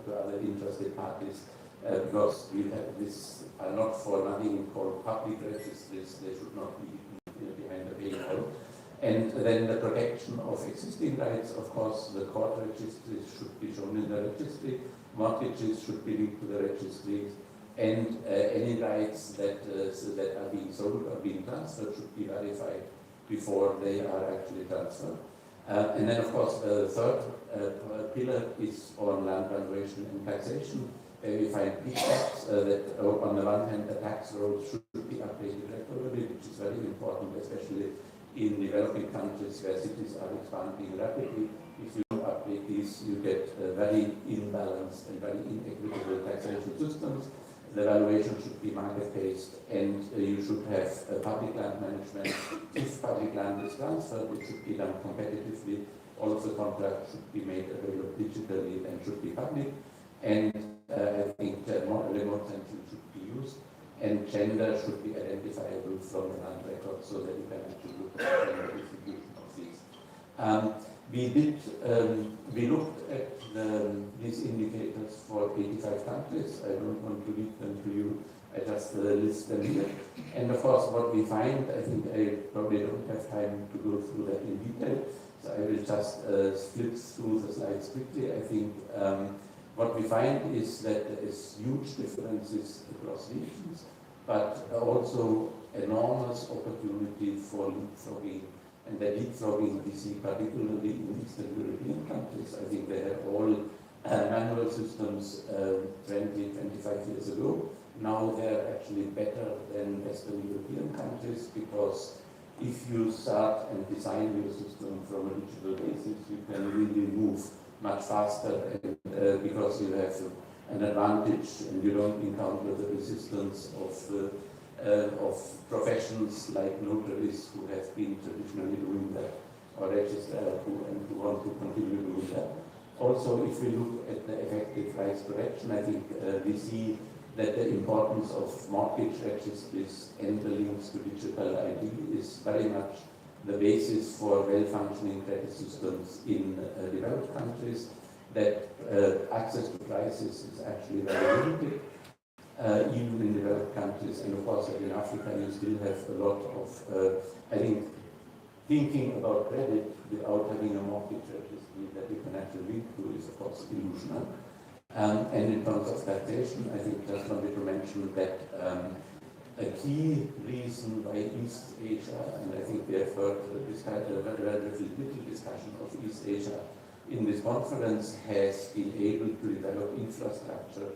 to other interested parties. Because we have this are not for nothing called public registries, they should not be behind the paywall. And then the protection of existing rights, of course, the court registries should be shown in the registry, mortgages should be linked to the registries, and any rights that are being sold or being transferred should be verified before they are actually transferred. And then, of course, the third pillar is on land valuation and taxation. We find big gaps that on the one hand the tax rolls should be updated regularly, which is very important, especially in developing countries where cities are expanding rapidly. If you don't update these, you get very imbalanced and very inequitable taxation systems. The valuation should be market-based, and you should have public land management. If public land is transferred, it should be done competitively. All of the contracts should be made available digitally and should be public. And I think remote sensing should be used, and gender should be identifiable from the land record so that you can actually look at the gender distribution of these. We looked at these indicators for 85 countries. I don't want to read them to you, I just list them here. And of course, what we find, I think I probably don't have time to go through that in detail, so I will just flip through the slides quickly. I think what we find is that there is huge differences across regions, but also enormous opportunity for leapfrogging. And the leapfrogging we see particularly in Eastern European countries. I think they had all manual systems 20, 25 years ago. Now they're actually better than Western European countries, because if you start and design your system from a digital basis, you can really move much faster, and because you have an advantage and you don't encounter the resistance of professions like notaries who have been traditionally doing that, or registrars who want to continue doing that. Also, if we look at the effective rights protection, I think we see that the importance of mortgage registries and the links to digital ID is very much the basis for well-functioning credit systems in developed countries, that access to prices is actually very limited, even in developed countries. And of course, in Africa, you still have a lot of, I think, thinking about credit without having a mortgage registry that you can actually link to is, of course, illusional. And in terms of taxation, I think just wanted to mention that a key reason why East Asia, and I think we have heard relatively little discussion of East Asia in this conference, has been able to develop infrastructure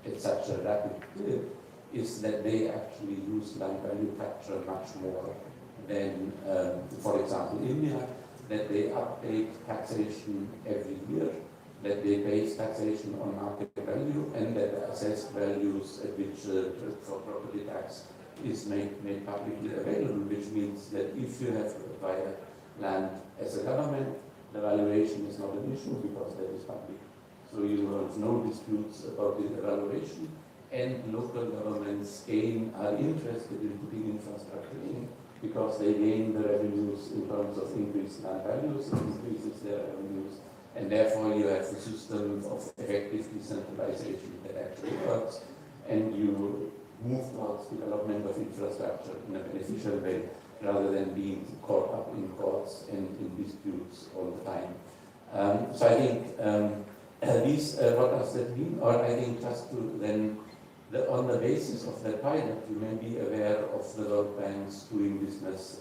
at such a rapid clip, is that they actually use land value capture much more than, for example, India, that they update taxation every year, that they base taxation on market value, and that the assessed values at which for property tax is made publicly available, which means that if you have to acquire land as a government, the valuation is not an issue because that is public. So you have no disputes about the evaluation, and local governments are interested in putting infrastructure in because they gain the revenues in terms of increased land values, it increases their revenues, and therefore you have a system of effective decentralization that actually works, and you move towards development of infrastructure in a beneficial way rather than being caught up in courts and in disputes all the time. So I think what does that mean? Or I think just to then, on the basis of that pilot, you may be aware of the World Bank's doing business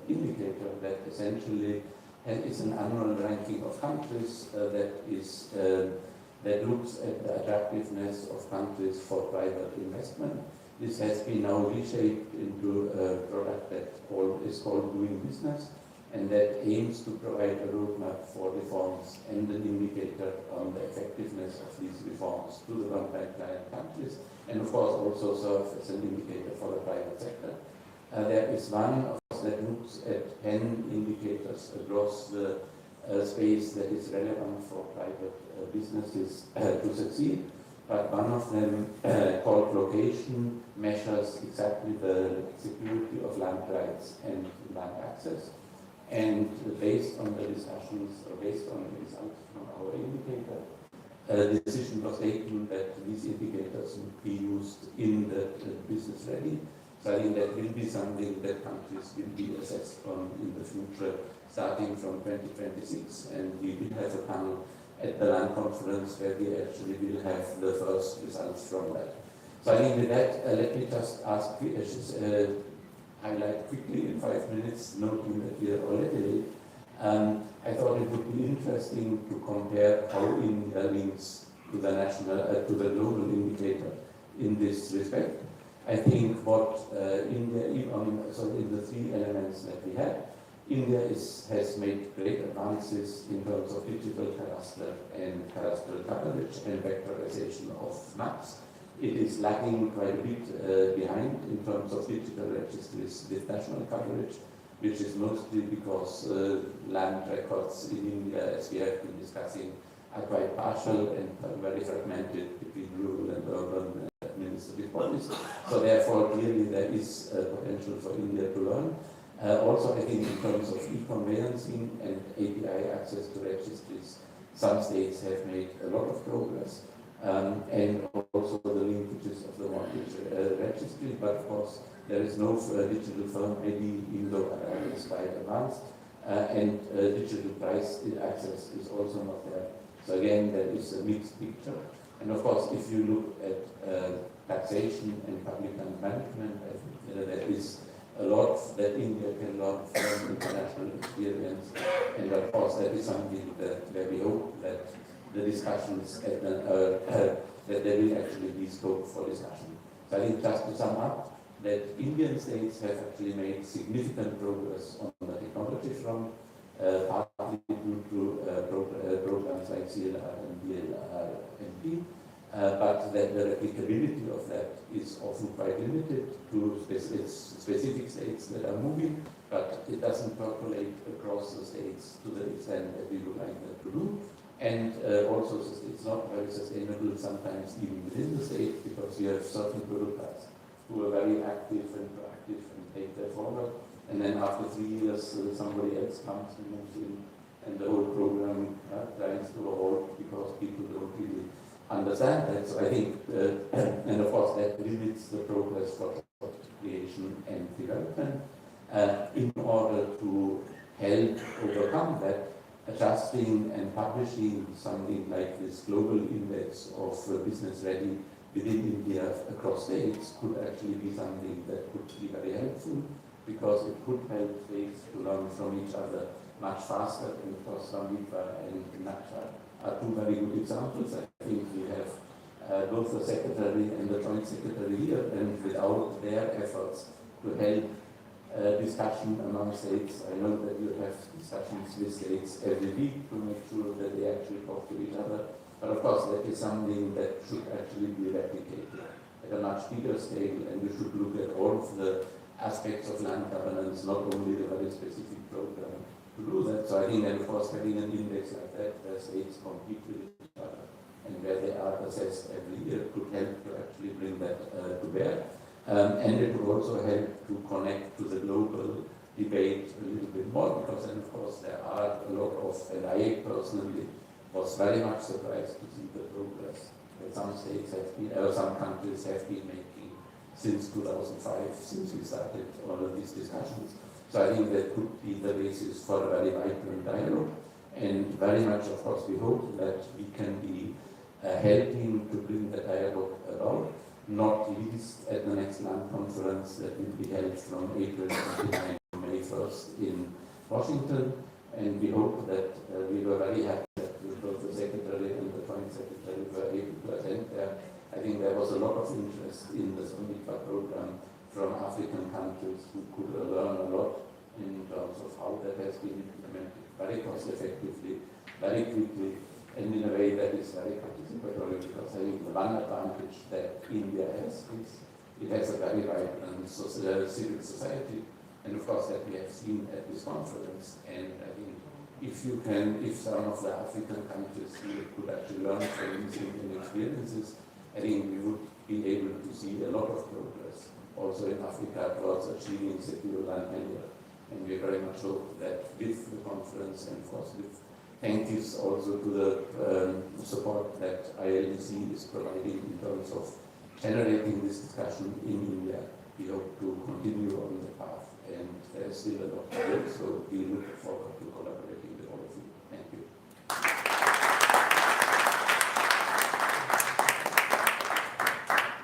indicator that essentially is an annual ranking of countries that is that looks at the attractiveness of countries for private investment. This has been now reshaped into a product that is called Doing Business, and that aims to provide a roadmap for reforms and an indicator on the effectiveness of these reforms to the World Bank client countries, and of course also serve as an indicator for the private sector. There is one, of course, that looks at 10 indicators across the space that is relevant for private businesses to succeed. But one of them, called location, measures exactly the security of land rights and land access. And based on the discussions, or based on the results from our indicator, the decision was taken that these indicators would be used in the business ready. So I think that will be something that countries will be assessed on in the future, starting from 2026, and we will have a panel at the land conference where we actually will have the first results from that. So I think with that, let me just ask, highlight quickly in 5 minutes, noting that we are already late. I thought it would be interesting to compare how India links to the to the global indicator in this respect. I think what India, in the 3 elements that we had, India has made great advances in terms of digital cadastre and cadastral coverage and vectorization of maps. It is lagging quite a bit behind in terms of digital registries with national coverage, which is mostly because land records in India, as we have been discussing, are quite partial and very fragmented between rural and urban administrative bodies. So therefore, clearly there is potential for India to learn. Also, I think in terms of e-conveyancing and API access to registries, some states have made a lot of progress. And also the linkages of the mortgage registry, but of course there is no digital firm ID, even though it's quite advanced, and digital price access is also not there. So again, there is a mixed picture. And of course, if you look at taxation and public land management, I think there is a lot that India can learn from international experience, and of course that is something where we hope that the discussions that there will actually be scope for discussion. So I think just to sum up, that Indian states have actually made significant progress on the technology front, partly due to programs like CLR and DLR-MP, but that the replicability of that is often quite limited to specific states that are moving, but it doesn't percolate across the states to the extent that we would like that to do. And also, it's not very sustainable sometimes even within the state, because we have certain bureaucrats who are very active and proactive and take that forward. And then after 3 years, somebody else comes and moves in, and the whole program grinds to a halt because people don't really understand that. So I think, and of course, that limits the progress for creation and development. In order to help overcome that, adjusting and publishing something like this global index of business ready within India across states could actually be something that could be very helpful, because it could help states to learn from each other much faster. And of course, Ramita and Naksha are 2 very good examples. I think we have both the secretary and the joint secretary here, and without their efforts to help discussion among states. I know that you have discussions with states every week to make sure that they actually talk to each other. But of course, that is something that should actually be replicated at a much bigger scale, and we should look at all of the aspects of land governance, not only the very specific program to do that. So I think that, of course, having an index like that where states compete with each other and where they are assessed every year could help to actually bring that to bear. And it would also help to connect to the global debate a little bit more, because then, of course, there are a lot of, and I personally was very much surprised to see the progress that some states have been, or some countries have been making since 2005, since we started all of these discussions. So I think that could be the basis for a very vibrant dialogue, and very much, of course, we hope that we can be helping to bring the dialogue about, not least at the next land conference that will be held from April 29 to May 1st in Washington. And we hope that we were very happy that both the Secretary and the Joint Secretary able to attend there. I think there was a lot of interest in the Samita program from African countries who could learn a lot in terms of how that has been implemented very cost effectively, very quickly, and in a way that is very participatory, because I think the one advantage that India has is it has a very vibrant civil society, and of course that we have seen at this conference. And I think if some of the African countries could actually learn from these Indian experiences, I think we would be able to see a lot of progress also in Africa towards achieving secure land tenure. And we very much hope that with the conference, and of course with thank yous also to the support that ILDC is providing in terms of generating this discussion in India, we hope to continue on the path, and there is still a lot to do, so we look forward to collaborating with all of you. Thank you.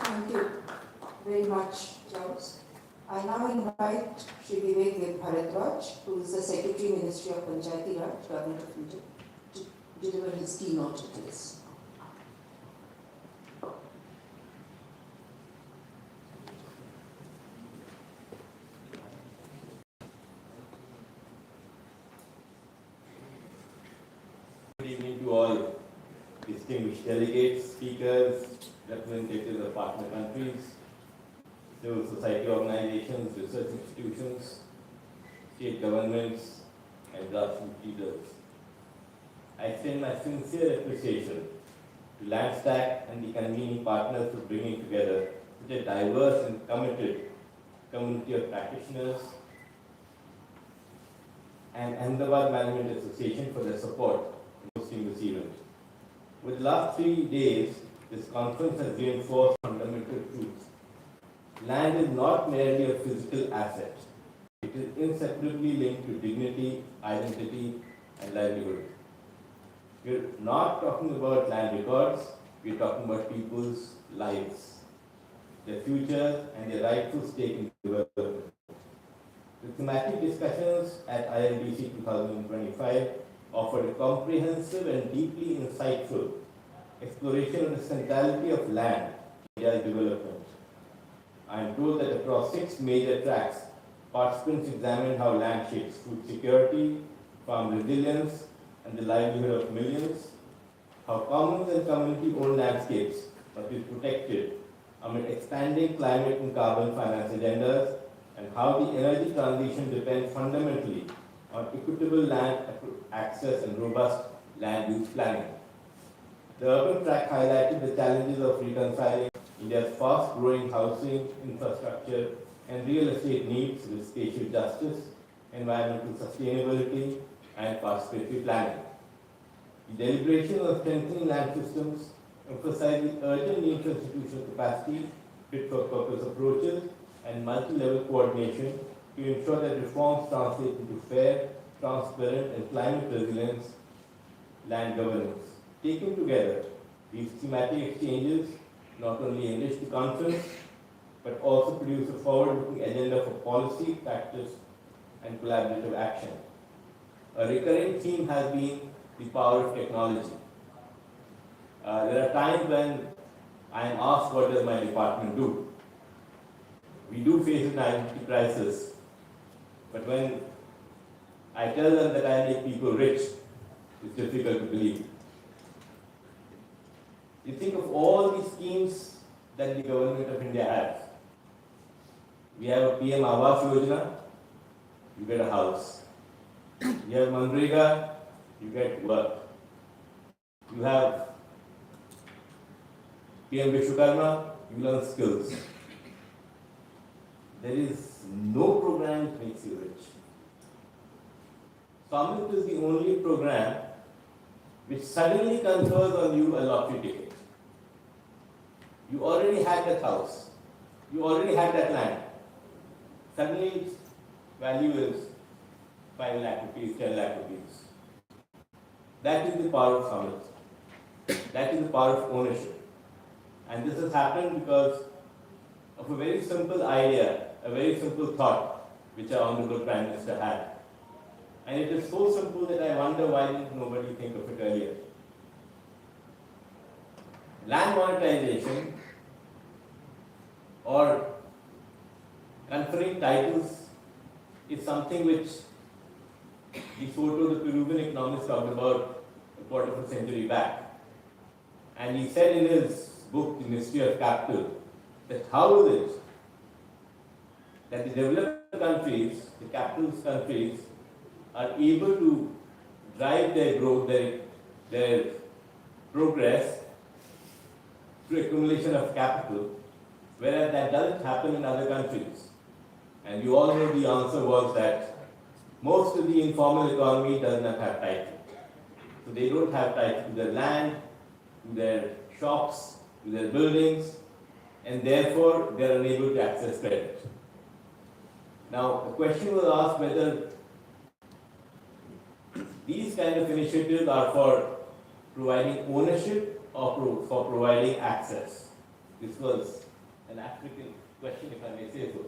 Thank you very much, Klaus. I now invite Shri Vivek Bharadwaj, who is the Secretary, Ministry of Panchayati Raj, Government of India, to deliver his keynote address. Good evening to all distinguished delegates, speakers, representatives of partner countries, civil society organizations, research institutions, state governments, and grassroots leaders. I extend my sincere appreciation to Landstack and the convening partners for bringing together such a diverse and committed community of practitioners, and Ahmedabad Management Association for their support in hosting this event. With the last 3 days, this conference has reinforced fundamental truths. Land is not merely a physical asset. It is inseparably linked to dignity, identity, and livelihood. We're not talking about land records, we're talking about people's lives, their future, and their rightful stake in development. The thematic discussions at ILDC 2025 offered a comprehensive and deeply insightful exploration of the centrality of land in India's development. I am told that across 6 major tracks, participants examined how land shapes food security, farm resilience, and the livelihood of millions, how commons and community-owned landscapes must be protected amid expanding climate and carbon finance agendas, and how the energy transition depends fundamentally on equitable land access and robust land use planning. The urban track highlighted the challenges of reconciling India's fast-growing housing, infrastructure, and real estate needs with spatial justice, environmental sustainability, and participatory planning. The deliberation of strengthening land systems emphasized the urgent need for institutional capacity, fit-for-purpose approaches, and multi-level coordination to ensure that reforms translate into fair, transparent, and climate-resilient land governance. Taken together, these thematic exchanges not only enrich the conference, but also produce a forward-looking agenda for policy, practice, and collaborative action. A recurring theme has been the power of technology. There are times when I am asked, what does my department do? We do face an identity crisis, but when I tell them that I make people rich, it's difficult to believe. You think of all the schemes that the government of India has. We have a PM Awas Yojana, you get a house. You have Manrega, you get work. You have PM Vishwakarma, you learn skills. There is no program that makes you rich. Samrit is the only program which suddenly confers on you a lottery ticket. You already had that house. You already had that land. Suddenly its value is 5 lakh rupees, 10 lakh rupees. That is the power of Samrit. That is the power of ownership. And this has happened because of a very simple idea, a very simple thought, which our Honorable Prime Minister had. And it is so simple that I wonder why didn't nobody think of it earlier. land monetization or conferring titles is something which the Soto, the Peruvian economist, talked about a quarter of a century back. And he said in his book, The Mystery of Capital, that how is it that the developed countries, the capitalist countries, are able to drive their growth, their progress through accumulation of capital, whereas that doesn't happen in other countries. And you all know the answer was that most of the informal economy does not have title. So they don't have title to their land, to their shops, to their buildings, and therefore they are unable to access credit. Now, the question was asked whether these kind of initiatives are for providing ownership or for providing access. This was an African question, if I may say so.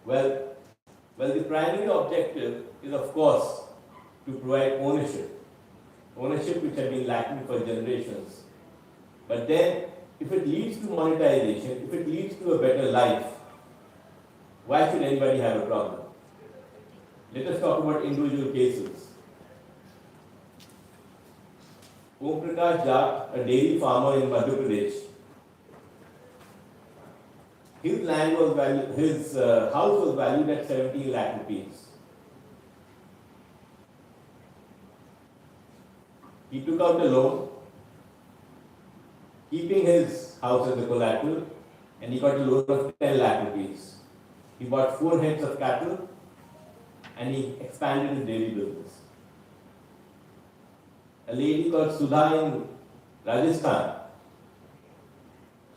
Well, the primary objective is, of course, to provide ownership which has been lacking for generations. But then, if it leads to monetization, if it leads to a better life, why should anybody have a problem? Let us talk about individual cases. Om Prakash Jat, a dairy farmer in Madhya Pradesh, his land was valued, his house was valued at 17 lakh rupees. He took out a loan, keeping his house as a collateral, and he got a loan of 10 lakh rupees. He bought 4 heads of cattle and he expanded his dairy business. A lady called Sudha in Rajasthan,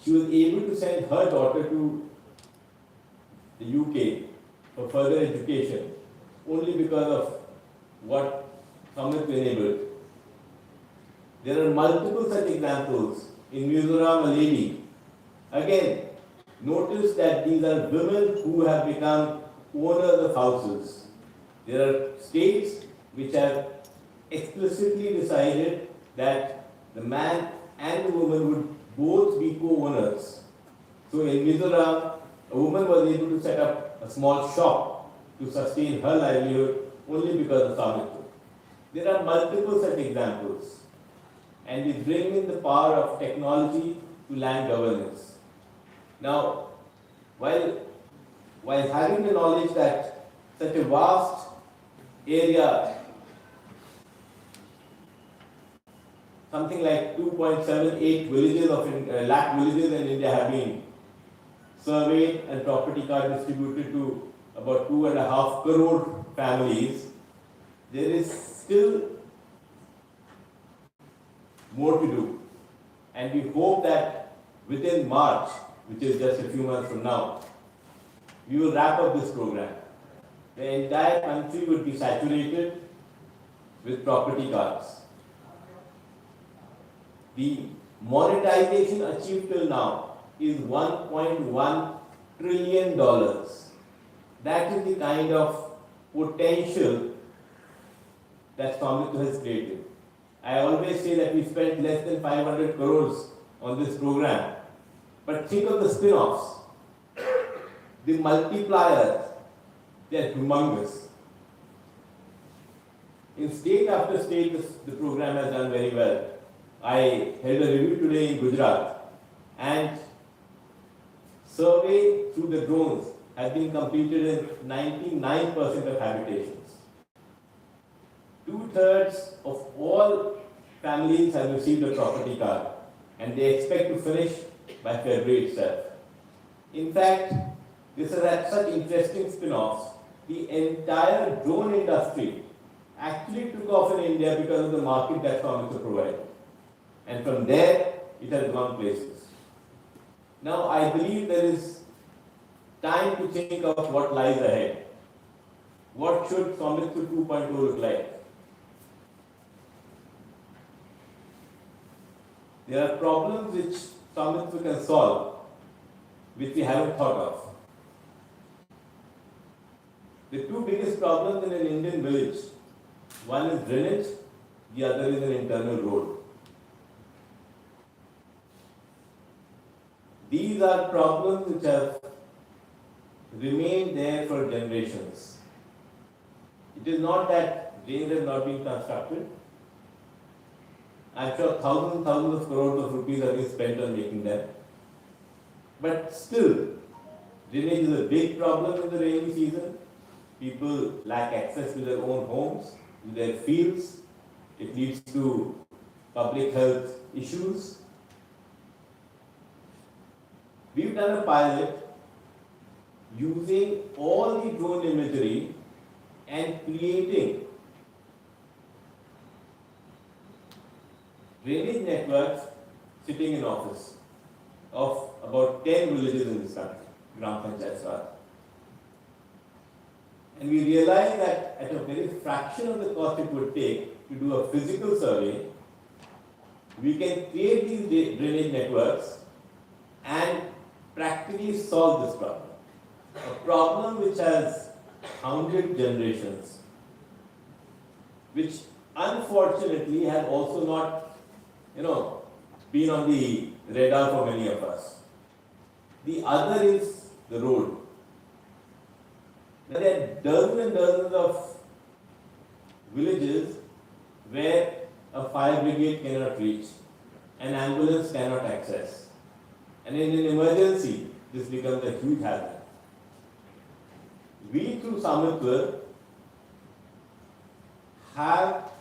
she was able to send her daughter to the UK for further education only because of what Samit enabled. There are multiple such examples. In Mizoram, a lady, again, notice that these are women who have become owners of houses. There are states which have explicitly decided that the man and the woman would both be co-owners. So in Mizoram, a woman was able to set up a small shop to sustain her livelihood only because of Samitva. There are multiple such examples. And we bring in the power of technology to land governance. Now, while having the knowledge that such a vast area, something like 2.78 villages lakh villages in India have been surveyed and property card distributed to about 2.5 crore families, there is still more to do. And we hope that within March, which is just a few months from now, we will wrap up this program. The entire country would be saturated with property cards. The monetization achieved till now is $1.1 trillion. That is the kind of potential that Samitva has created. I always say that we spent less than 500 crores on this program. But think of the spin-offs. The multipliers, they are humongous. In state after state, the program has done very well. I held a review today in Gujarat, and survey through the drones has been completed in 99% of habitations. 2/3 of all families have received a property card, and they expect to finish by February itself. In fact, this has had such interesting spin-offs. The entire drone industry actually took off in India because of the market that Samitva provided. And from there, it has gone places. Now, I believe there is time to think of what lies ahead. What should Samitva 2.0 look like? There are problems which Samitva can solve, which we haven't thought of. The two biggest problems in an Indian village, one is drainage, the other is an internal road. These are problems which have remained there for generations. It is not that drains have not been constructed. I'm sure thousands of crores of rupees have been spent on making them. But still, drainage is a big problem in the rainy season. People lack access to their own homes, to their fields. It leads to public health issues. We've done a pilot using all the drone imagery and creating drainage networks sitting in office of about 10 villages in this country, Gram Panchayat. And we realized that at a very fraction of the cost it would take to do a physical survey, we can create these drainage networks and practically solve this problem. A problem which has hounded generations, which unfortunately has also not, been on the radar for many of us. The other is the road. There are dozens and dozens of villages where a fire brigade cannot reach, an ambulance cannot access. And in an emergency, this becomes a huge hazard. We, through Samitwa, have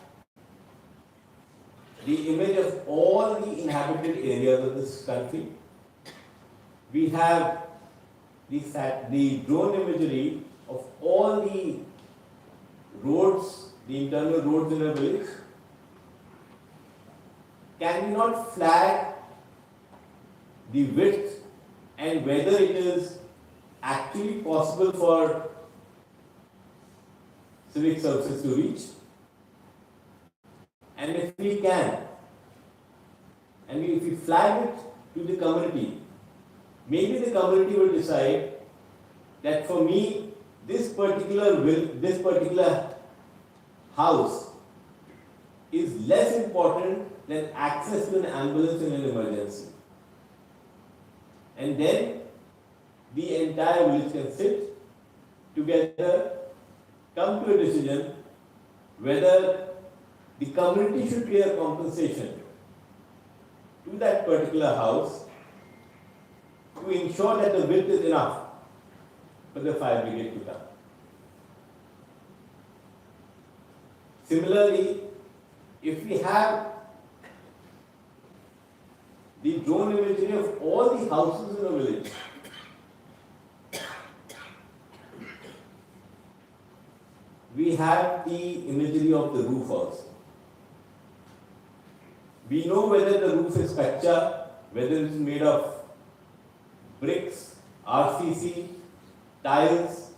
the image of all the inhabited areas of this country. We have the drone imagery of all the roads, the internal roads in a village. Can we not flag the width and whether it is actually possible for civic services to reach? And if we can, and if we flag it to the community, maybe the community will decide that for me, this particular house is less important than access to an ambulance in an emergency. And then the entire village can sit together, come to a decision whether the community should pay a compensation to that particular house to ensure that the width is enough for the fire brigade to come. Similarly, if we have the drone imagery of all the houses in a village, we have the imagery of the roof also. We know whether the roof is kacha, whether it is made of bricks, RCC, tiles.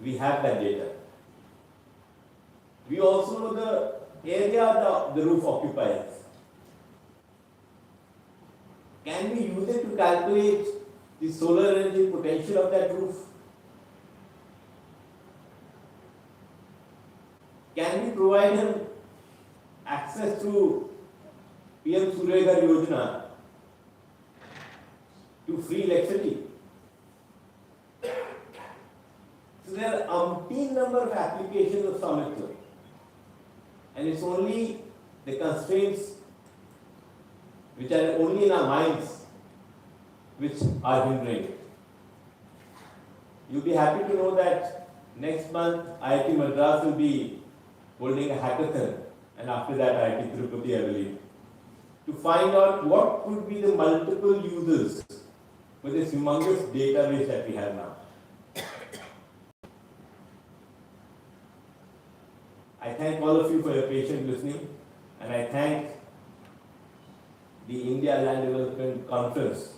We have that data. We also know the area the roof occupies. Can we use it to calculate the solar energy potential of that roof? Can we provide him access to PM Surya Ghar Yojana to free electricity? So there are umpteen number of applications of Samitwa, and it's only the constraints which are only in our minds which are hindering it. You'll be happy to know that next month IIT Madras will be holding a hackathon, and after that IIT Tirupati, I believe, to find out what could be the multiple uses for this humongous database that we have now. I thank all of you for your patient listening, and I thank the India Land Development Conference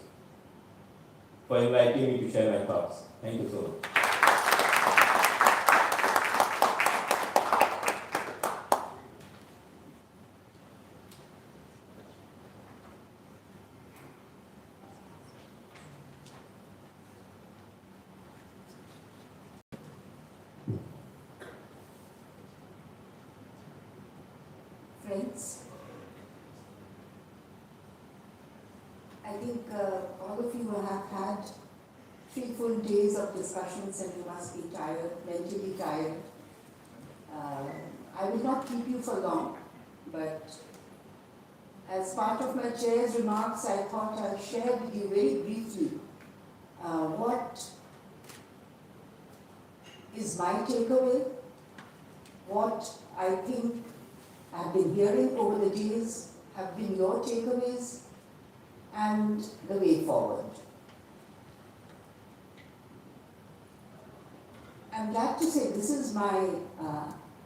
for inviting me to share my thoughts. Thank you so much. Friends, I think all of you have had 3 full days of discussions and you must be tired, mentally tired. I will not keep you for long, but as part of my chair's remarks, I thought I'll share with you very briefly what is my takeaway, what I think I've been hearing over the days have been your takeaways, and the way forward. I'm glad to say this is my,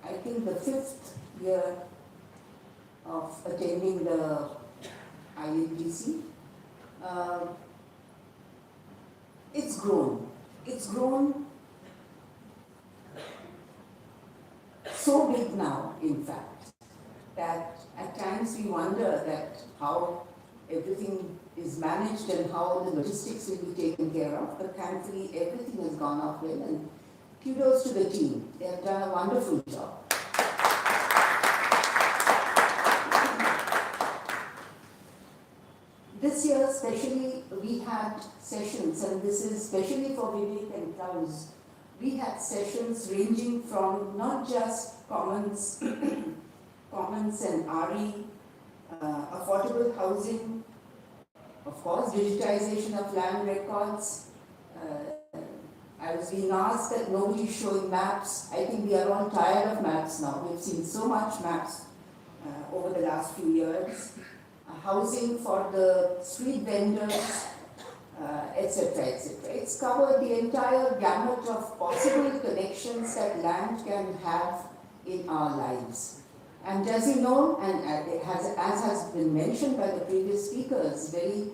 I think the 5th year of attending the ILDC. It's grown. It's grown so big now, in fact, that at times we wonder that how everything is managed and how the logistics will be taken care of, but thankfully everything has gone off well, and kudos to the team. They have done a wonderful job. This year especially we had sessions, and this is especially for Vivek and Klaus. We had sessions ranging from not just commons, commons and RE, affordable housing, of course digitization of land records. I was being asked that nobody's showing maps. I think we are all tired of maps now. We've seen so much maps over the last few years. Housing for the street vendors, etc., etc. It's covered the entire gamut of possible connections that land can have in our lives. And as you know, and as has been mentioned by the previous speakers very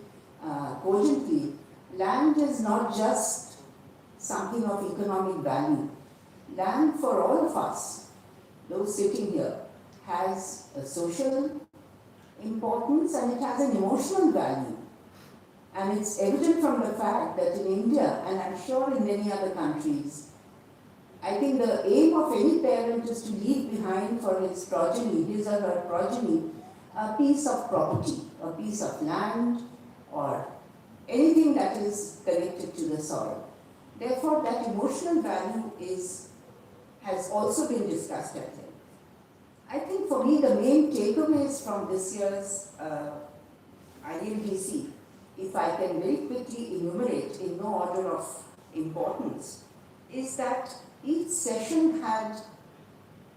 cogently, land is not just something of economic value. Land for all of us, those sitting here, has a social importance and it has an emotional value. And it's evident from the fact that in India, and I'm sure in many other countries, I think the aim of any parent is to leave behind for his progeny, his or her progeny, a piece of property, a piece of land, or anything that is connected to the soil. Therefore, that emotional value has also been discussed at length. I think for me the main takeaways from this year's ILDC, if I can very quickly enumerate in no order of importance, is that each session had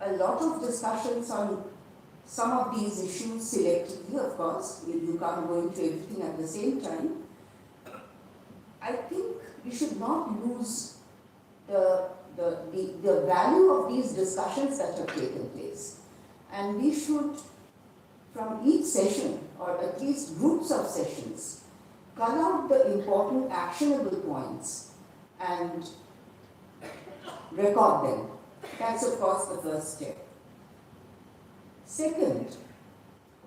a lot of discussions on some of these issues selectively, of course. You can't go into everything at the same time. I think we should not lose the value of these discussions that have taken place. And we should, from each session, or at least groups of sessions, cull out the important actionable points and record them. That's of course the first step. Second,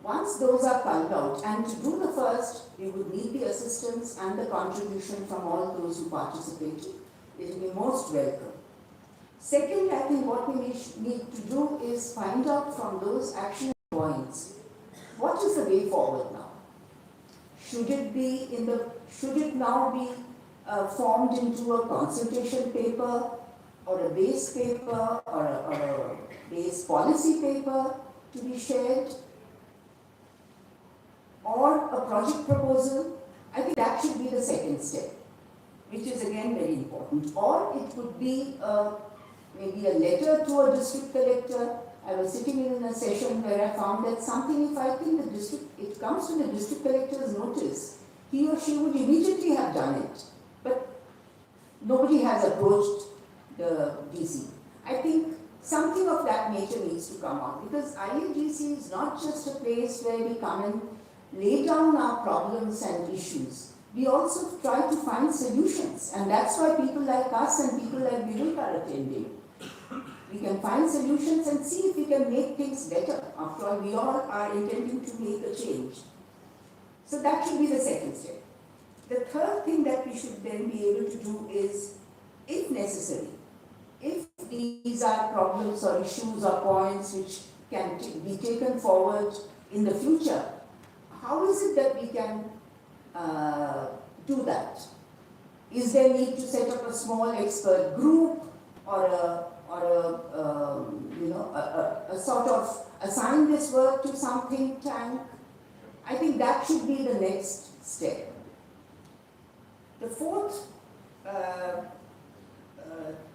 once those are culled out, and to do the first, you would need the assistance and the contribution from all those who participated. It will be most welcome. Second, I think what we need to do is find out from those action points, what is the way forward now? Should it now be formed into a consultation paper, or a base paper, or a base policy paper to be shared, or a project proposal? I think that should be the second step, which is again very important. Or it could be maybe a letter to a district collector. I was sitting in a session where I found that something, if I think it comes to the district collector's notice, he or she would immediately have done it. But nobody has approached the DC. I think something of that nature needs to come out, because ILDC is not just a place where we come and lay down our problems and issues. We also try to find solutions, and that's why people like us and people like Vivek are attending. We can find solutions and see if we can make things better. After all, we all are intending to make a change. So that should be the second step. The third thing that we should then be able to do is, if necessary, if these are problems or issues or points which can be taken forward in the future, how is it that we can do that? Is there need to set up a small expert group or a sort of assign this work to some think tank? I think that should be the next step. The fourth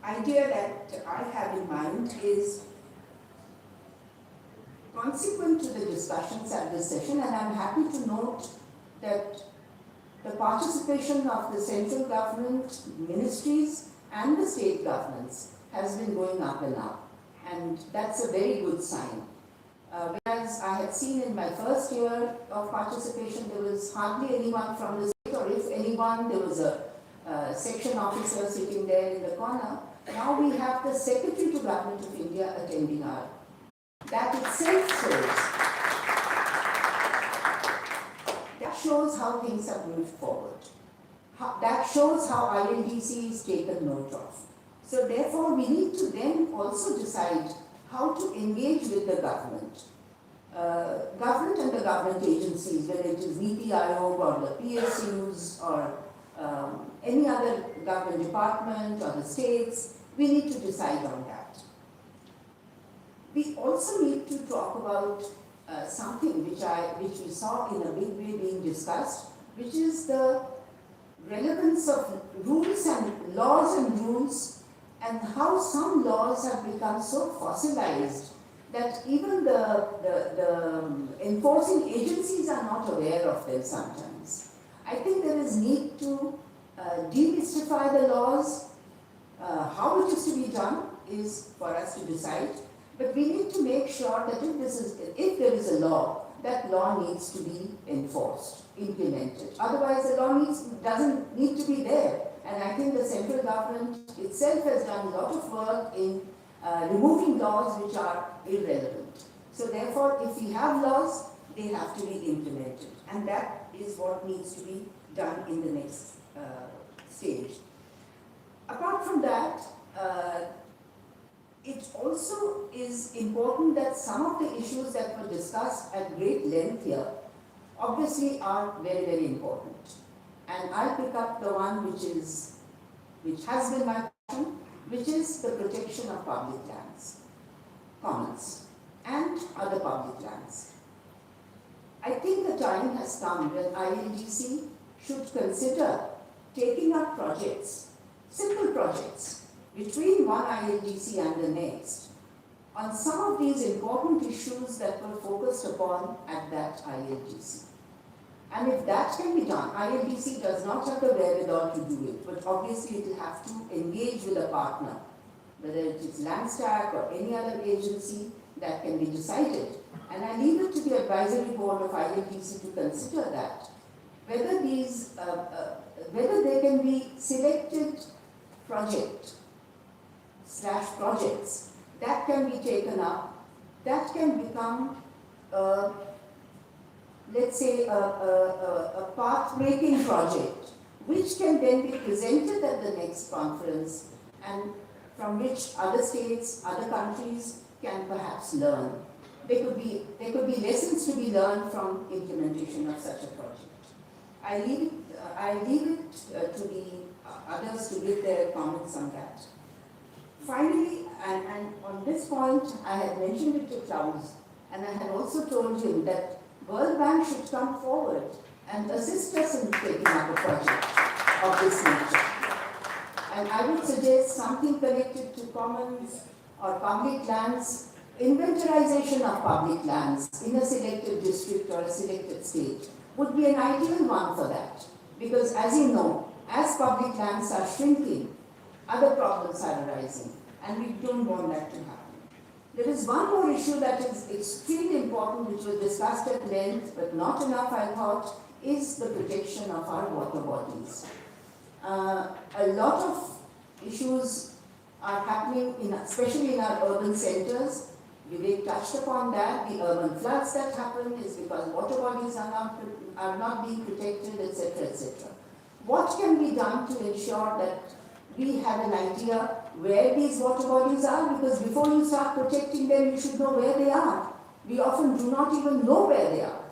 idea that I have in mind is consequent to the discussions at this session, and I'm happy to note that the participation of the central government, ministries, and the state governments has been going up and up, and that's a very good sign. Whereas I had seen in my first year of participation, there was hardly anyone from the state, or if anyone, there was a section officer sitting there in the corner. Now we have the Secretary to Government of India attending our. That itself shows how things have moved forward. That shows how ILDC is taken note of. So therefore, we need to then also decide how to engage with the government. Government and the government agencies, whether it is NITI Aayog or the PSUs or any other government department or the states, we need to decide on that. We also need to talk about something which we saw in a big way being discussed, which is the relevance of rules and laws and rules, and how some laws have become so fossilized that even the enforcing agencies are not aware of them sometimes. I think there is need to demystify the laws. How it is to be done is for us to decide, but we need to make sure that if there is a law, that law needs to be enforced, implemented. Otherwise, the law doesn't need to be there. And I think the central government itself has done a lot of work in removing laws which are irrelevant. So therefore, if we have laws, they have to be implemented. And that is what needs to be done in the next stage. Apart from that, it also is important that some of the issues that were discussed at great length here obviously are very, very important. And I'll pick up the one which has been my passion, which is the protection of public lands, commons, and other public lands. I think the time has come when ILDC should consider taking up projects, simple projects, between one ILDC and the next, on some of these important issues that were focused upon at that ILDC. And if that can be done, ILDC does not have the wherewithal to do it, but obviously it will have to engage with a partner, whether it is Landstack or any other agency that can be decided. And I leave it to the advisory board of ILDC to consider that, whether there can be selected projects that can be taken up, that can become, let's say, a path-breaking project, which can then be presented at the next conference, and from which other states, other countries can perhaps learn. There could be lessons to be learned from implementation of such a project. I leave it to the others to give their comments on that. Finally, and on this point, I had mentioned it to Klaus, and I had also told him that World Bank should come forward and assist us in taking up a project of this nature. And I would suggest something connected to commons or public lands, inventorization of public lands in a selected district or a selected state would be an ideal one for that. Because as you know, as public lands are shrinking, other problems are arising, and we don't want that to happen. There is one more issue that is extremely important, which was discussed at length, but not enough, I thought, is the protection of our water bodies. A lot of issues are happening, especially in our urban centers. Vivek touched upon that. The urban floods that happen is because water bodies are not being protected, etc., etc. What can be done to ensure that we have an idea where these water bodies are? Because before you start protecting them, you should know where they are. We often do not even know where they are.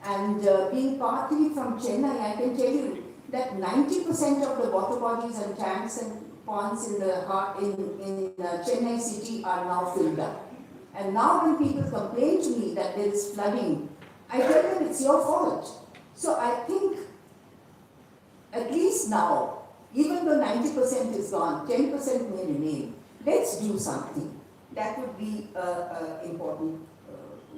And being partly from Chennai, I can tell you that 90% of the water bodies and tanks and ponds in the Chennai city are now filled up. And now when people complain to me that there is flooding, I tell them it's your fault. So I think at least now, even though 90% is gone, 10% may remain. Let's do something. That would be an important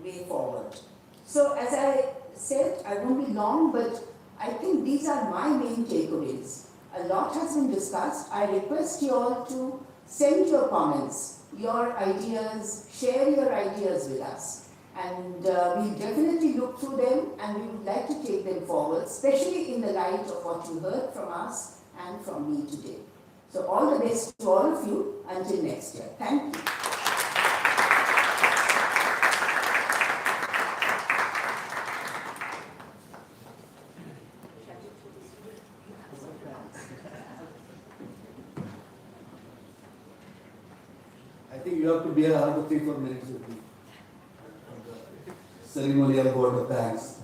way forward. So as I said, I won't be long, but I think these are my main takeaways. A lot has been discussed. I request you all to send your comments, your ideas, share your ideas with us. And we definitely look through them and we would like to take them forward, especially in the light of what you heard from us and from me today. So all the best to all of you until next year. Thank you. I think you have to bear another 3-4 minutes with me. Ceremonial vote of thanks.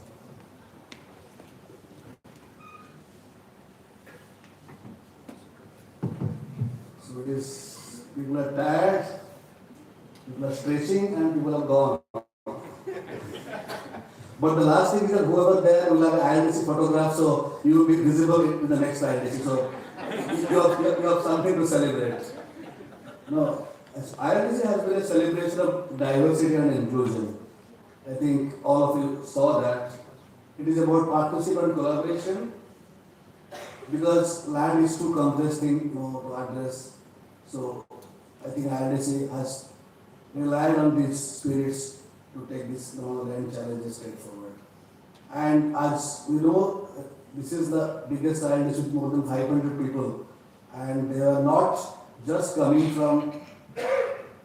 So it is, people are tired, people are stretching, and people are gone. But the last thing is that whoever there will have an ILDC photograph, so you will be visible in the next ILDC. So you have something to celebrate. No, ILDC has been a celebration of diversity and inclusion. I think all of you saw that. It is about partnership and collaboration because land is too complex thing to address. So I think ILDC has relied on these spirits to take this land challenges straight forward. And as we know, this is the biggest ILDC with more than 500 people. And they are not just coming from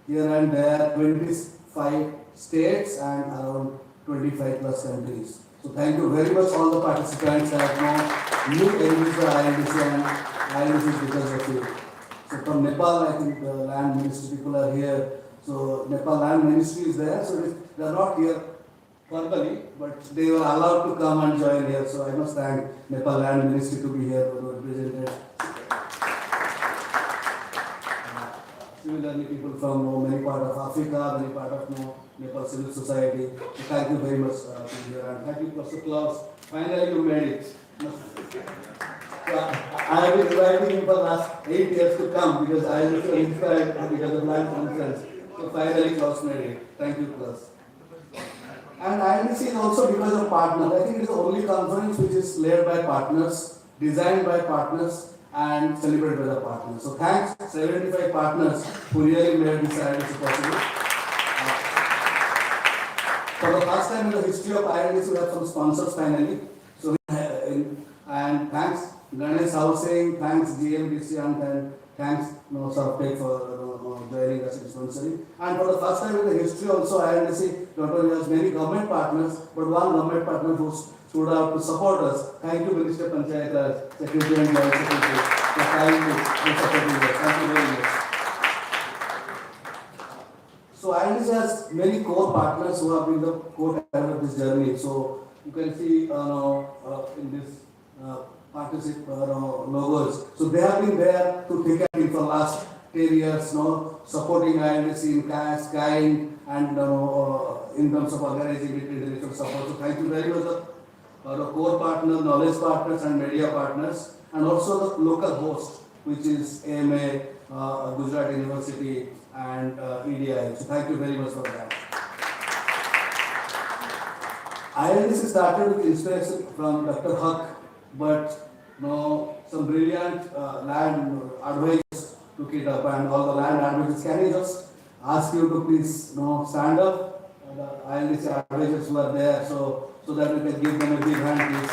here and there, 25 states and around 25 plus countries. So thank you very much all the participants. I have now new enemies for ILDC and ILDC is because of you. So from Nepal, I think the land ministry people are here. So Nepal land ministry is there. So they are not here formally, but they were allowed to come and join here. So I must thank Nepal land ministry to be here to represent it. Similarly, people from many parts of Africa, many parts of Nepal civil society. So thank you very much to be here, and thank you, Professor Klaus. Finally, you made it. So I have been inviting him for the last 8 years to come because I was so inspired because of land conference. So finally, Klaus made it. Thank you, Klaus. And ILDC is also because of partners. I think it is the only conference which is led by partners, designed by partners, and celebrated by the partners. So thanks 75 partners who really made this ILDC possible. For the first time in the history of ILDC, we have some sponsors finally. So and thanks Ganesh Housing, thanks GMDC, and then thanks Surftech for joining us in sponsoring. And for the first time in the history also, ILDC not only has many government partners, but one government partner who stood out to support us. Thank you, Minister Panchayat Raj, Secretary and Joint Secretary, for supporting us. Thank you very much. So ILDC has many core partners who have been the core driver of this journey. So you can see in this partnership logos. So they have been there to take it for the last 10 years, supporting ILDC in cash, kind, and in terms of organizing it, intellectual support. So thank you very much. Our core partners, knowledge partners, and media partners, and also the local host, which is AMA, Gujarat University, and EDI. So thank you very much for that. ILDC started with inspiration from Dr. Huck, but some brilliant land advisors took it up, and all the land advisors. Can I just ask you to please stand up? The ILDC advisors who are there, so that we can give them a big hand, please.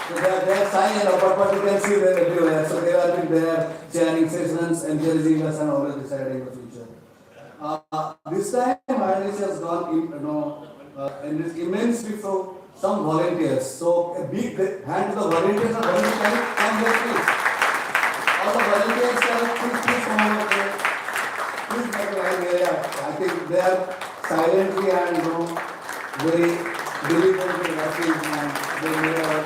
So they are silent, but you can see them everywhere. So they have been there, chairing sessions, encouraging us, and always deciding the future. This time, ILDC has gone in this immensely from some volunteers. So a big hand to the volunteers and volunteers. Come here, please. all the volunteers, please come over here. Please make a line here. I think they are silently and very diligently working and they made our.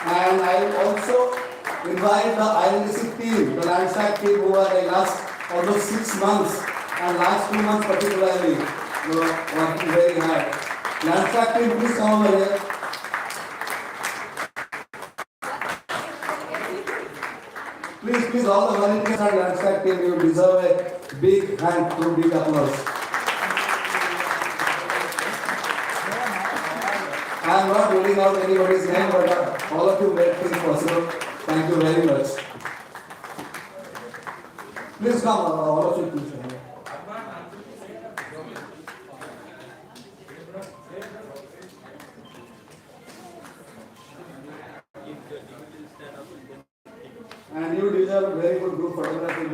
And I will also invite the ILDC team, the Landsat team who are the last almost 6 months and last 2 months particularly, working very hard. Landsat team, please come over here. Please, all the volunteers and Landsat team, you deserve a big hand to big applause. I am not reading out anybody's name, but all of you made things possible. Thank you very much. Please come, all of you, please come. And you deserve a very good group photography.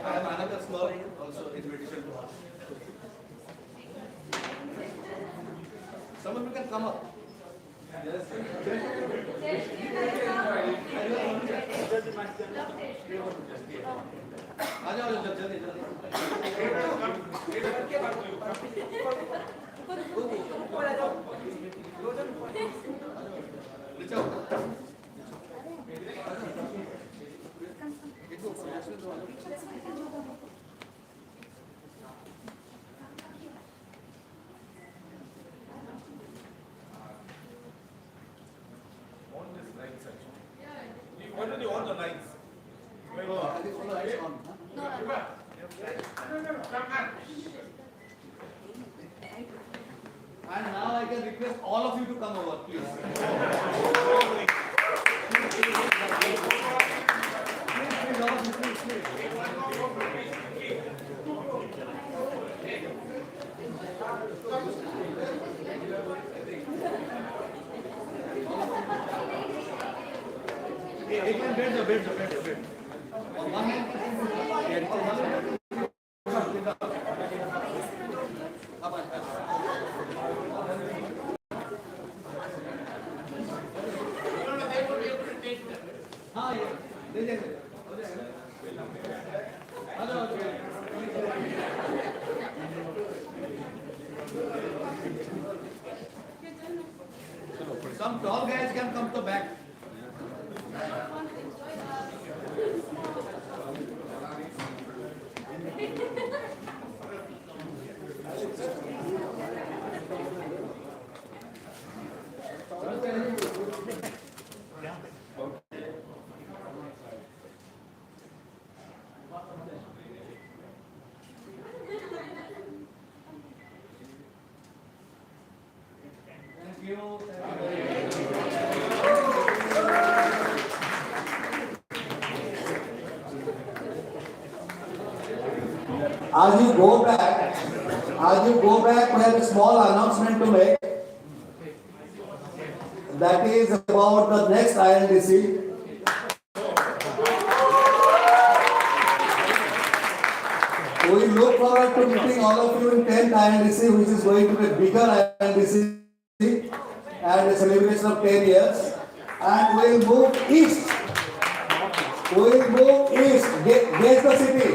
I have another small also invitation to ask. Someone who can come up. Yes. What do you want the lights? And now I can request all of you to come over, please. Some tall guys can come to the back. Thank you. As you go back, we have a small announcement to make. That is about the next ILDC. We look forward to meeting all of you in 10th ILDC, which is going to be a bigger ILDC and a celebration of 10 years. And we'll move east. Guess the city.